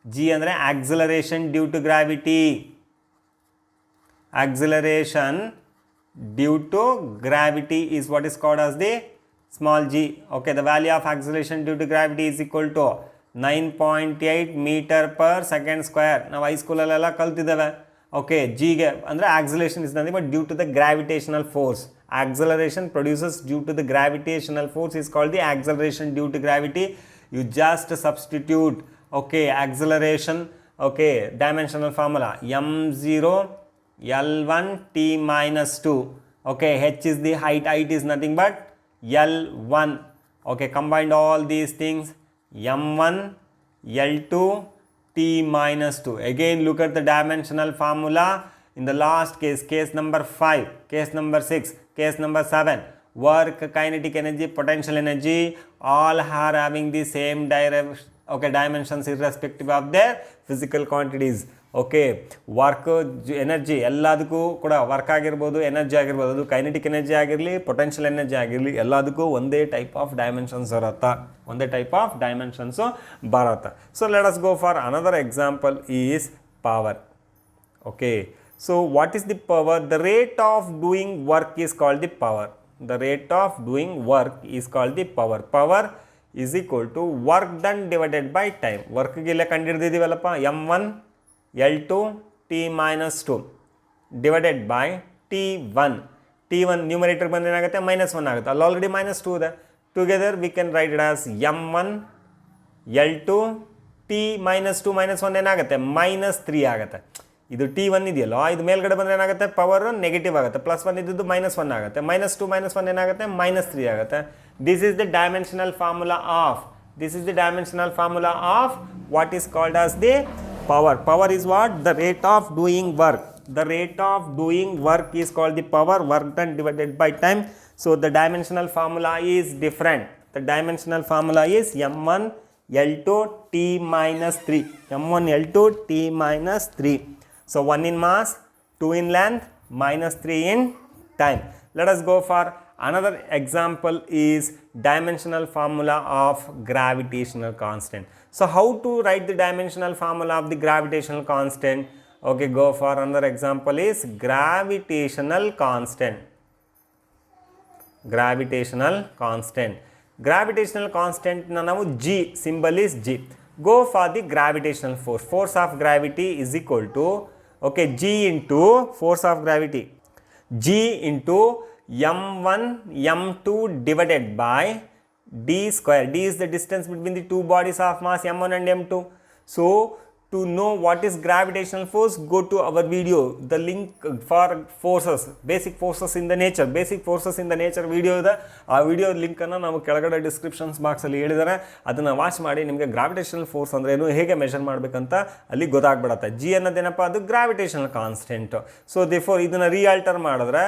G andre acceleration due to gravity. Acceleration due to gravity is what is called as the small g. Okay, the value of acceleration due to gravity is equal to 9.8 meter per second square. Now high school alla kaltidave. Okay, g ge andre acceleration is nothing but due to the gravitational force. Acceleration produces due to the gravitational force is called the acceleration due to gravity. You just substitute, okay, acceleration, okay, dimensional formula m0 L1 t minus 2. Okay, h is the height is nothing but L1. Okay, combined all these things, m1 L2 t minus 2. Again look at the dimensional formula in the last case, case number 5, case number 6, case number 7. Work, kinetic energy, potential energy, all are having the same dimensions irrespective of their physical quantities. Okay, work, energy, ಎಲ್ಲದಕ್ಕೂ ಕೂಡ work ಆಗಿರ್ಬೋದು, energy ಆಗಿರ್ಬೋದು, ಅದು kinetic energy ಆಗಿರಲಿ, potential energy ಆಗಿರಲಿ, ಎಲ್ಲದಕ್ಕೂ ಒಂದೇ type of dimensions ಇರುತ್ತೆ, ಒಂದೇ ಟೈಪ್ ಆಫ್ ಡೈಮೆನ್ಷನ್ಸು ಬರುತ್ತೆ. So let us go for another example is power. Okay, so what is the power? The rate of doing work is called the power. The rate of doing work is called the power. Power is equal to work done divided by time. Work ಗೆಲ್ಲ ಕಂಡುಹಿಡಿದಿದ್ದೀವಲ್ಲಪ್ಪ, m1 L2 t minus 2 divided by t1. t1 numerator ಬಂದ್ರೆ ಏನಾಗುತ್ತೆ, -1 ಆಗುತ್ತೆ. ಅಲ್ಲಿ already -2 ಇದೆ. Together we can write it as m1 L2 t minus 2 minus 1 ಏನಾಗುತ್ತೆ, -3 ಆಗುತ್ತೆ. ಇದು t1 ಇದೆಯಲ್ಲ, ಇದು ಮೇಲ್ಗಡೆ ಬಂದರೆ ಏನಾಗುತ್ತೆ, ಪವರ್ ನೆಗೆಟಿವ್ ಆಗುತ್ತೆ. +1 ಇದ್ದು -1 ಆಗುತ್ತೆ. -2 -1 ಏನಾಗುತ್ತೆ, -3 ಆಗುತ್ತೆ. This is the dimensional formula of what is called as the power. Power is what? The rate of doing work. The rate of doing work is called the power, work done divided by time. So the dimensional formula is different. The dimensional formula is m1 L2 t minus 3. m1 L2 t minus 3. So 1 in mass, 2 in length, -3 in time. Let us go for another example is dimensional formula of gravitational constant. So how to write the dimensional formula of the gravitational constant? Okay, go for another example is gravitational constant. Gravitational constant. Gravitational constant ನಾವು G, symbol is G. Go for the gravitational force. Force of gravity is equal to, okay, G into force of gravity. G into m1 m2 divided by d square. D is the distance between the two bodies of mass m1 and m2. So to know what is gravitational force, go to our video, the link for forces, basic forces in the nature video ಇದೆ. ಆ video ಲಿಂಕನ್ನು ನಾವು ಕೆಳಗಡೆ descriptions ಬಾಕ್ಸಲ್ಲಿ ಹೇಳಿದ್ದಾರೆ, ಅದನ್ನು watch ಮಾಡಿ ನಿಮಗೆ ಗ್ರಾವಿಟೇಷನಲ್ ಫೋರ್ಸ್ ಅಂದರೆ ಏನು, ಹೇಗೆ ಮೆಷರ್ ಮಾಡಬೇಕಂತ ಅಲ್ಲಿ ಗೊತ್ತಾಗ್ಬಿಡುತ್ತೆ. ಜಿ ಅನ್ನೋದೇನಪ್ಪ, ಅದು ಗ್ರಾವಿಟೇಷನಲ್ ಕಾನ್ಸ್ಟೆಂಟ್. ಸೊ ದೇರ್ಫೋರ್ ಇದನ್ನು ರೀಆಲ್ಟರ್ ಮಾಡಿದ್ರೆ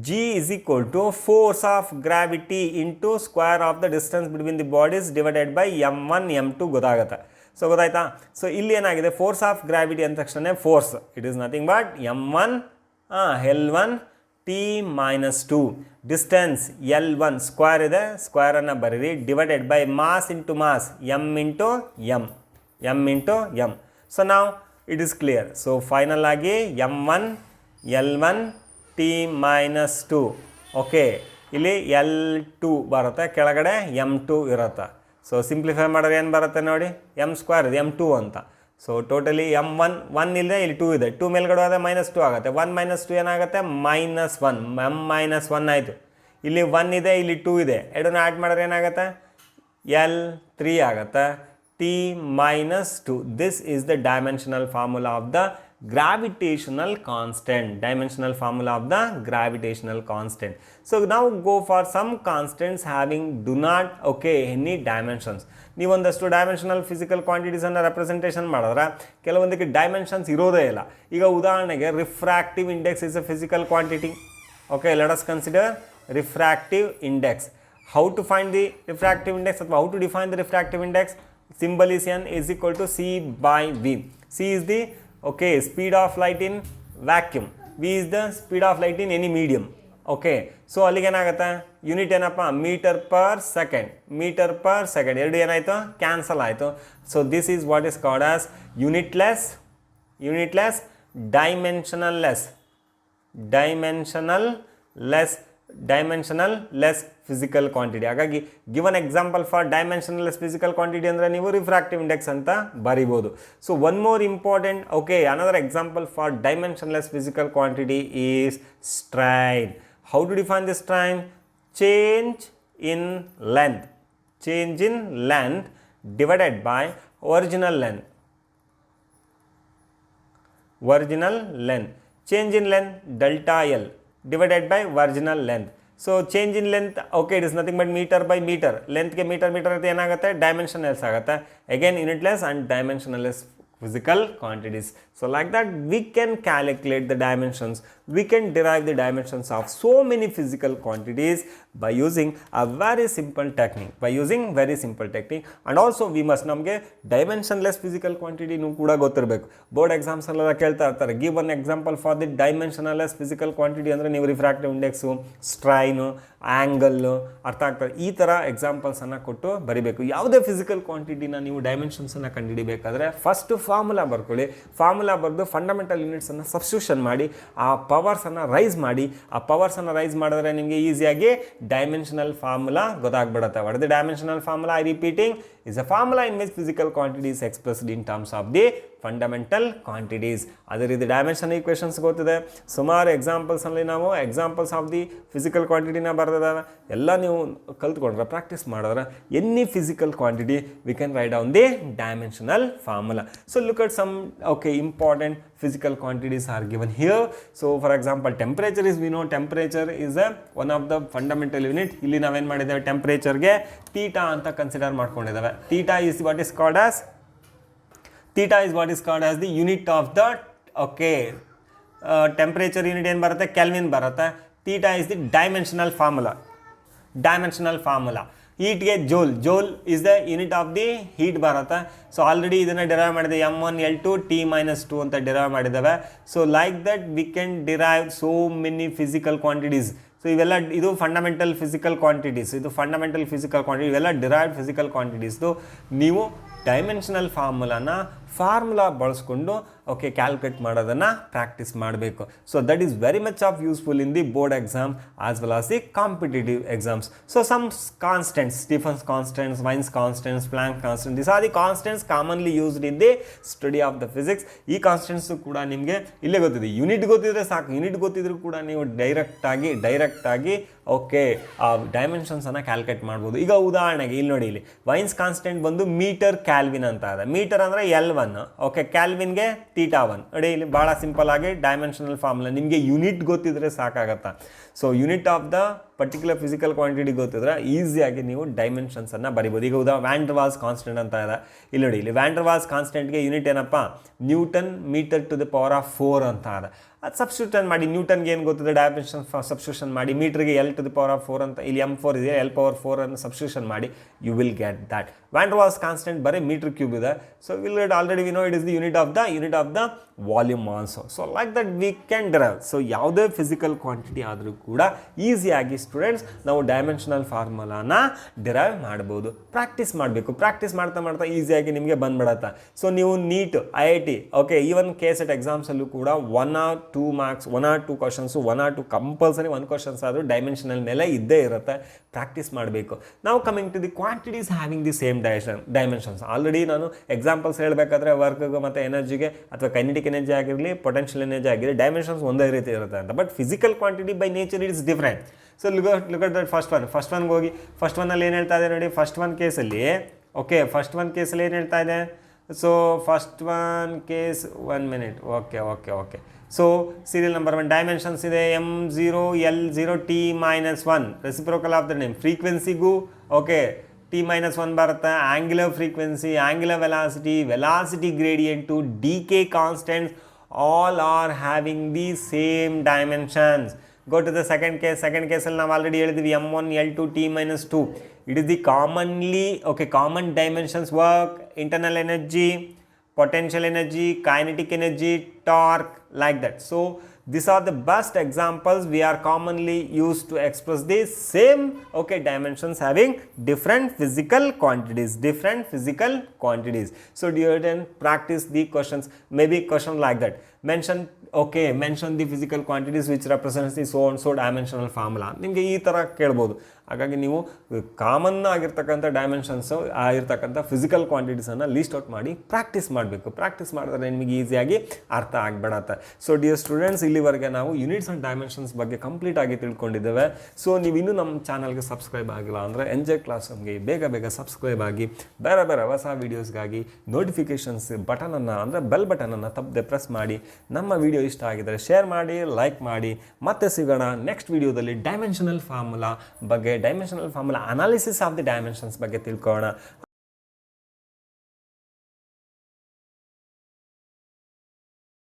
G is equal to force of gravity into square of the distance between the bodies divided by m1 m2 ಗೊತ್ತಾಗುತ್ತೆ. ಸೊ ಗೊತ್ತಾಯ್ತಾ? ಸೊ ಇಲ್ಲಿ ಏನಾಗಿದೆ, ಫೋರ್ಸ್ ಆಫ್ ಗ್ರಾವಿಟಿ ಅಂದ ತಕ್ಷಣ force, it is nothing but m1 L1 t minus 2. Distance L1 square ಇದೆ, ಸ್ಕ್ವೇರನ್ನು ಬರೀರಿ, divided by mass into mass, m into m. So ನಾವು it is clear. So final ಆಗಿ m1 L1 t minus 2. Okay, ಇಲ್ಲಿ L2 ಬರುತ್ತೆ, ಕೆಳಗಡೆ m2 ಇರುತ್ತೆ. So simplify ಮಾಡಿದ್ರೆ ಏನು ಬರುತ್ತೆ ನೋಡಿ, m ಸ್ಕ್ವೇರ್ ಇದೆ, m2 ಅಂತ. ಸೊ ಟೋಟಲಿ m1 1 ಇದೆ, ಇಲ್ಲಿ 2 ಇದೆ, 2 ಮೇಲ್ಗಡೆ ಹೋದರೆ -2 ಆಗುತ್ತೆ. 1 - 2 ಏನಾಗುತ್ತೆ, -1, m -1 ಆಯಿತು. ಇಲ್ಲಿ 1 ಇದೆ, ಇಲ್ಲಿ 2 ಇದೆ, ಎರಡನ್ನ ಆ್ಯಡ್ ಮಾಡಿದ್ರೆ ಏನಾಗುತ್ತೆ, L3 ಆಗುತ್ತೆ, t minus 2. This is the dimensional formula of the gravitational constant. So now go for some constants having do not, okay, any dimensions. ನೀವೊಂದಷ್ಟು ಡೈಮೆನ್ಷನಲ್ ಫಿಸಿಕಲ್ ಕ್ವಾಂಟಿಟೀಸನ್ನು ರೆಪ್ರೆಸೆಂಟೇಷನ್ ಮಾಡಿದ್ರೆ ಕೆಲವೊಂದಕ್ಕೆ ಡೈಮೆನ್ಷನ್ಸ್ ಇರೋದೇ ಇಲ್ಲ. ಈಗ ಉದಾಹರಣೆಗೆ refractive index is a physical quantity. Okay, let us consider refractive index. How to find the refractive index ಅಥವಾ how to define the refractive index? Symbol is n is equal to c by v. C is the, okay, speed of light in vacuum. V is the speed of light in any medium. Okay so ಅಲ್ಲಿಗೆ ಏನಾಗುತ್ತೆ unit ಏನಪ್ಪ metre per second ಎರಡು ಏನಾಯಿತು cancel ಆಯಿತು. So this is what is called as unitless dimensionless physical quantity. ಹಾಗಾಗಿ given example for dimensionless physical quantity ಅಂದರೆ ನೀವು refractive index ಅಂತ ಬರಿಬೋದು. So one more important another example for dimensionless physical quantity is strain. How to define the strain? change in length divided by original length. Change in length delta L divided by original length. So change in length, okay, it is nothing but meter by meter. Length ke meter ante enagutte dimensionless agutte. Again unitless and dimensionless physical quantities. So like that we can calculate the dimensions, we can derive the dimensions of so many physical quantities by using a very simple technique, and also we must namge dimensionless physical quantity nu kuda gothirbeku. Board exams alla kelta irtare, give one example for the dimensionless physical quantity andre ನೀವು refractive index, strain, angle ಅರ್ಥ ಆಗ್ತದೆ. ಈ ಥರ examples ಅನ್ನು ಕೊಟ್ಟು ಬರಿಬೇಕು. ಯಾವುದೇ physical ಕ್ವಾಂಟಿಟಿನ ನೀವು ಡೈಮೆನ್ಷನ್ಸನ್ನು ಕಂಡುಹಿಡಿಬೇಕಾದ್ರೆ ಫಸ್ಟ್ ಫಾರ್ಮುಲಾ ಬರ್ಕೊಳ್ಳಿ. ಫಾರ್ಮುಲಾ ಬರೆದು ಫಂಡಮೆಂಟಲ್ ಯೂನಿಟ್ಸನ್ನು ಸಬ್ಸ್ಟಿಟ್ಯೂಷನ್ ಮಾಡಿ ಆ ಪವರ್ಸನ್ನು ರೈಸ್ ಮಾಡಿ. ಆ ಪವರ್ಸನ್ನು ರೈಸ್ ಮಾಡಿದ್ರೆ ನಿಮಗೆ ಈಸಿಯಾಗಿ ಡೈಮೆನ್ಷನಲ್ ಫಾರ್ಮುಲಾ ಗೊತ್ತಾಗ್ಬಿಡುತ್ತೆ. What is the dimensional formula? I repeating, is a formula in which physical quantity is expressed in terms of the fundamental quantities. ಅದೇ ರೀತಿ ಡೈಮೆನ್ಷನ್ ಈಕ್ವೇಷನ್ಸ್ ಗೊತ್ತಿದೆ. ಸುಮಾರು ಎಕ್ಸಾಂಪಲ್ಸಲ್ಲಿ ನಾವು ಎಕ್ಸಾಂಪಲ್ಸ್ ಆಫ್ ದಿ ಫಿಸಿಕಲ್ ಕ್ವಾಂಟಿಟಿನ ಬರೆದಿದ್ದಾವೆ. ಎಲ್ಲ ನೀವು ಕಲ್ತ್ಕೊಂಡ್ರೆ ಪ್ರಾಕ್ಟೀಸ್ ಮಾಡಿದ್ರೆ any physical quantity we can write down the dimensional formula. So look at some important physical quantities are given here. So for example temperature is, we know temperature is one of the fundamental unit. ಇಲ್ಲಿ ನಾವೇನು ಮಾಡಿದ್ದೇವೆ, ಟೆಂಪರೇಚರ್ಗೆ theta ಅಂತ consider ಮಾಡ್ಕೊಂಡಿದ್ದೇವೆ. Theta is what is called as the unit of the temperature unit ಏನು ಬರುತ್ತೆ, kelvin ಬರುತ್ತೆ. Theta is the dimensional formula. ಹೀಟ್ಗೆ joule is the unit of the heat ಬರುತ್ತೆ. ಸೊ ಆಲ್ರೆಡಿ ಇದನ್ನು ಡಿರೈವ್ ಮಾಡಿದೆ, m1 L2 T-2 ಅಂತ derive ಮಾಡಿದ್ದಾವೆ. So like that we can derive so many physical quantities. So ಇವೆಲ್ಲ ಇದು fundamental physical quantities, ಇವೆಲ್ಲ derived physical ಕ್ವಾಂಟಿಟೀಸ್ದು ನೀವು ಡೈಮೆನ್ಷನಲ್ ಫಾರ್ಮುಲಾ ಬಳಸ್ಕೊಂಡು ಕ್ಯಾಲ್ಕುಲೇಟ್ ಮಾಡೋದನ್ನು ಪ್ರಾಕ್ಟೀಸ್ ಮಾಡಬೇಕು. So that is very much of useful in the board exam as well as the competitive exams. So some constants, Stefan's constants, Wien's constants, Planck constant, this are the constants commonly used in the study of the physics. ಈ constants ಕೂಡ ನಿಮಗೆ ಇಲ್ಲೇ ಗೊತ್ತಿದೆ. Unit ಗೊತ್ತಿದ್ರೆ ಸಾಕು. Unit ಗೊತ್ತಿದ್ರು ಕೂಡ ನೀವು ಡೈರೆಕ್ಟಾಗಿ ಆ ಡೈಮೆನ್ಷನ್ಸನ್ನು ಕ್ಯಾಲ್ಕುಲೇಟ್ ಮಾಡ್ಬೋದು. ಈಗ ಉದಾಹರಣೆಗೆ ಇಲ್ಲಿ ನೋಡಿ, ಇಲ್ಲಿ ವೈನ್ಸ್ ಕಾನ್ಸ್ಟೆಂಟ್ ಬಂದು ಮೀಟರ್ ಕ್ಯಾಲ್ವಿನ್ ಅಂತ ಇದೆ. ಮೀಟರ್ ಅಂದರೆ L1, ಕ್ಯಾಲ್ವಿನ್ಗೆ θ1. ನೋಡಿ ಇಲ್ಲಿ ಭಾಳ ಸಿಂಪಲ್ ಆಗಿ ಡೈಮೆನ್ಷನಲ್ ಫಾರ್ಮುಲಾ. ನಿಮಗೆ ಯೂನಿಟ್ ಗೊತ್ತಿದ್ರೆ ಸಾಕಾಗತ್ತಾ. So unit of the particular physical quantity ಗೊತ್ತಿದ್ರೆ ಈಸಿಯಾಗಿ ನೀವು ಡೈಮೆನ್ಷನ್ಸನ್ನು ಬರಿಬೋದು. ಈಗ ವ್ಯಾನ್ ಡರ್ ವಾಲ್ಸ್ ಕಾನ್ಸ್ಟೆಂಟ್ ಅಂತ ಇದೆ. ಇಲ್ಲಿ ನೋಡಿ, ಇಲ್ಲಿ ವ್ಯಾನ್ ಡರ್ ವಾಲ್ಸ್ ಕಾನ್ಸ್ಟೆಂಟ್ಗೆ ಯೂನಿಟ್ ಏನಪ್ಪ, newton metre to the power of 4 ಅಂತ ಇದೆ. ಅದು ಸಬ್ಸ್ಟಿಟ್ಯೂಷನ್ ಮಾಡಿ, ನ್ಯೂಟನ್ಗೆ ಏನು ಗೊತ್ತಿದೆ ಡೈಮೆನ್ಷನ್ ಸಬ್ಸ್ಟಿಟ್ಯೂಷನ್ ಮಾಡಿ, ಮೀಟರ್ಗೆ L to the power of 4 ಅಂತ, ಇಲ್ಲಿ M4 ಇದೆ, L⁴ ಅನ್ನು ಸಬ್ಸ್ಟಿಟ್ಯೂಷನ್ ಮಾಡಿ, you will get that. Van der Waals constant ಬರೀ ಮೀಟರ್ ಕ್ಯೂಬ್ ಇದೆ. So will get, already we know it is the unit of the volume also. So like that we can derive. So ಯಾವುದೇ physical quantity ಆದರೂ ಕೂಡ ಈಸಿಯಾಗಿ students ನಾವು dimensional ಫಾರ್ಮುಲಾನ derive ಮಾಡ್ಬೋದು. Practice ಮಾಡಬೇಕು. ಪ್ರಾಕ್ಟೀಸ್ ಮಾಡ್ತಾ ಈಸಿಯಾಗಿ ನಿಮಗೆ ಬಂದ್ಬಿಡತ್ತೆ. ಸೊ ನೀವು ನೀಟ್, IIT, ಈವನ್ KSET ಎಕ್ಸಾಮ್ಸಲ್ಲೂ ಕೂಡ 1 or 2 marks, 1 or 2 questions, 1 or 2 compulsory 1 questions ಆದರೂ ಡೈಮೆನ್ಷನಲ್ ಮೇಲೆ ಇದ್ದೇ ಇರುತ್ತೆ. ಪ್ರಾಕ್ಟೀಸ್ ಮಾಡಬೇಕು. ನಾವು coming to the quantities having the same dimensions. Already ನಾನು ಎಕ್ಸಾಂಪಲ್ಸ್ ಹೇಳಬೇಕಾದ್ರೆ ವರ್ಕ್ಗೆ ಮತ್ತು ಎನರ್ಜಿಗೆ ಅಥವಾ ಕೈನೆಟಿಕ್ ಎನರ್ಜಿ ಆಗಿರಲಿ, ಪೊಟೆನ್ಷಿಯಲ್ ಎನರ್ಜಿ ಆಗಿರಲಿ, ಡೈಮೆನ್ಷನ್ಸ್ ಒಂದೇ ರೀತಿ ಇರುತ್ತೆ ಅಂತ. But physical quantity by nature it is different. So look at that first ಒನ್ಗೆ ಹೋಗಿ, ಫಸ್ಟ್ ಒನ್ನಲ್ಲಿ ಏನು ಹೇಳ್ತಾ ಇದೆ ನೋಡಿ. ಫಸ್ಟ್ ಒನ್ ಕೇಸಲ್ಲಿ ಏನು ಹೇಳ್ತಾ ಇದೆ. So first one case 1 minute. Okay. So serial number 1 dimensions ಇದೆ, M0 L0 T-1, reciprocal of the name. ಫ್ರೀಕ್ವೆನ್ಸಿಗೂ T-1 ಬರುತ್ತೆ. Angular frequency, angular velocity gradient, decay constants, all are having the same dimensions. Go to the second ಕೇಸಲ್ಲಿ ನಾವು already ಹೇಳಿದ್ವಿ, M1 L2 T-2. It is the common dimensions work, internal energy, potential energy, kinetic energy, torque, like that. So These are the best examples we are commonly used to express the same okay dimensions having different physical quantities. So do you then practice the questions, maybe question like that, mention the physical quantities which represents the so and so dimensional formula. ನಿಮಗೆ ಈ ಥರ ಕೇಳ್ಬೋದು. ಹಾಗಾಗಿ ನೀವು common ಆಗಿರ್ತಕ್ಕಂಥ dimensions ಆಗಿರ್ತಕ್ಕಂಥ physical ಕ್ವಾಂಟಿಟೀಸನ್ನು list out ಮಾಡಿ practice ಮಾಡಬೇಕು. ಪ್ರಾಕ್ಟೀಸ್ ಮಾಡಿದ್ರೆ ನಿಮಗೆ ಈಸಿಯಾಗಿ ಅರ್ಥ ಆಗಿಬಿಡತ್ತೆ. ಸೊ ಡಿಯರ್ ಸ್ಟೂಡೆಂಟ್ಸ್, ಇಲ್ಲಿವರೆಗೆ ನಾವು ಯೂನಿಟ್ಸ್ ಆ್ಯಂಡ್ ಡೈಮೆನ್ಷನ್ಸ್ ಬಗ್ಗೆ ಕಂಪ್ಲೀಟ್ ಆಗಿ ತಿಳ್ಕೊಂಡಿದ್ದೇವೆ. ಸೊ ನೀವು ಇನ್ನೂ ನಮ್ಮ ಚಾನಲ್ಗೆ ಸಬ್ಸ್ಕ್ರೈಬ್ ಆಗಿಲ್ಲ ಅಂದರೆ NJ ಕ್ಲಾಸ್ರೂಮ್ಗೆ ಬೇಗ ಸಬ್ಸ್ಕ್ರೈಬ್ ಆಗಿ ಬೇರೆ ಹೊಸ ವೀಡಿಯೋಸ್ಗಾಗಿ ನೋಟಿಫಿಕೇಷನ್ಸ್ ಬಟನನ್ನು ಅಂದರೆ ಬೆಲ್ ಬಟನನ್ನು ತಪ್ಪದೆ ಪ್ರೆಸ್ ಮಾಡಿ. ನಮ್ಮ ವಿಡಿಯೋ ಇಷ್ಟ ಆಗಿದರೆ ಶೇರ್ ಮಾಡಿ, ಲೈಕ್ ಮಾಡಿ. ಮತ್ತೆ ಸಿಗೋಣ ನೆಕ್ಸ್ಟ್ ವಿಡಿಯೋದಲ್ಲಿ dimensional formula analysis of the dimensions ಬಗ್ಗೆ ತಿಳ್ಕೊಳ್ಳೋಣ.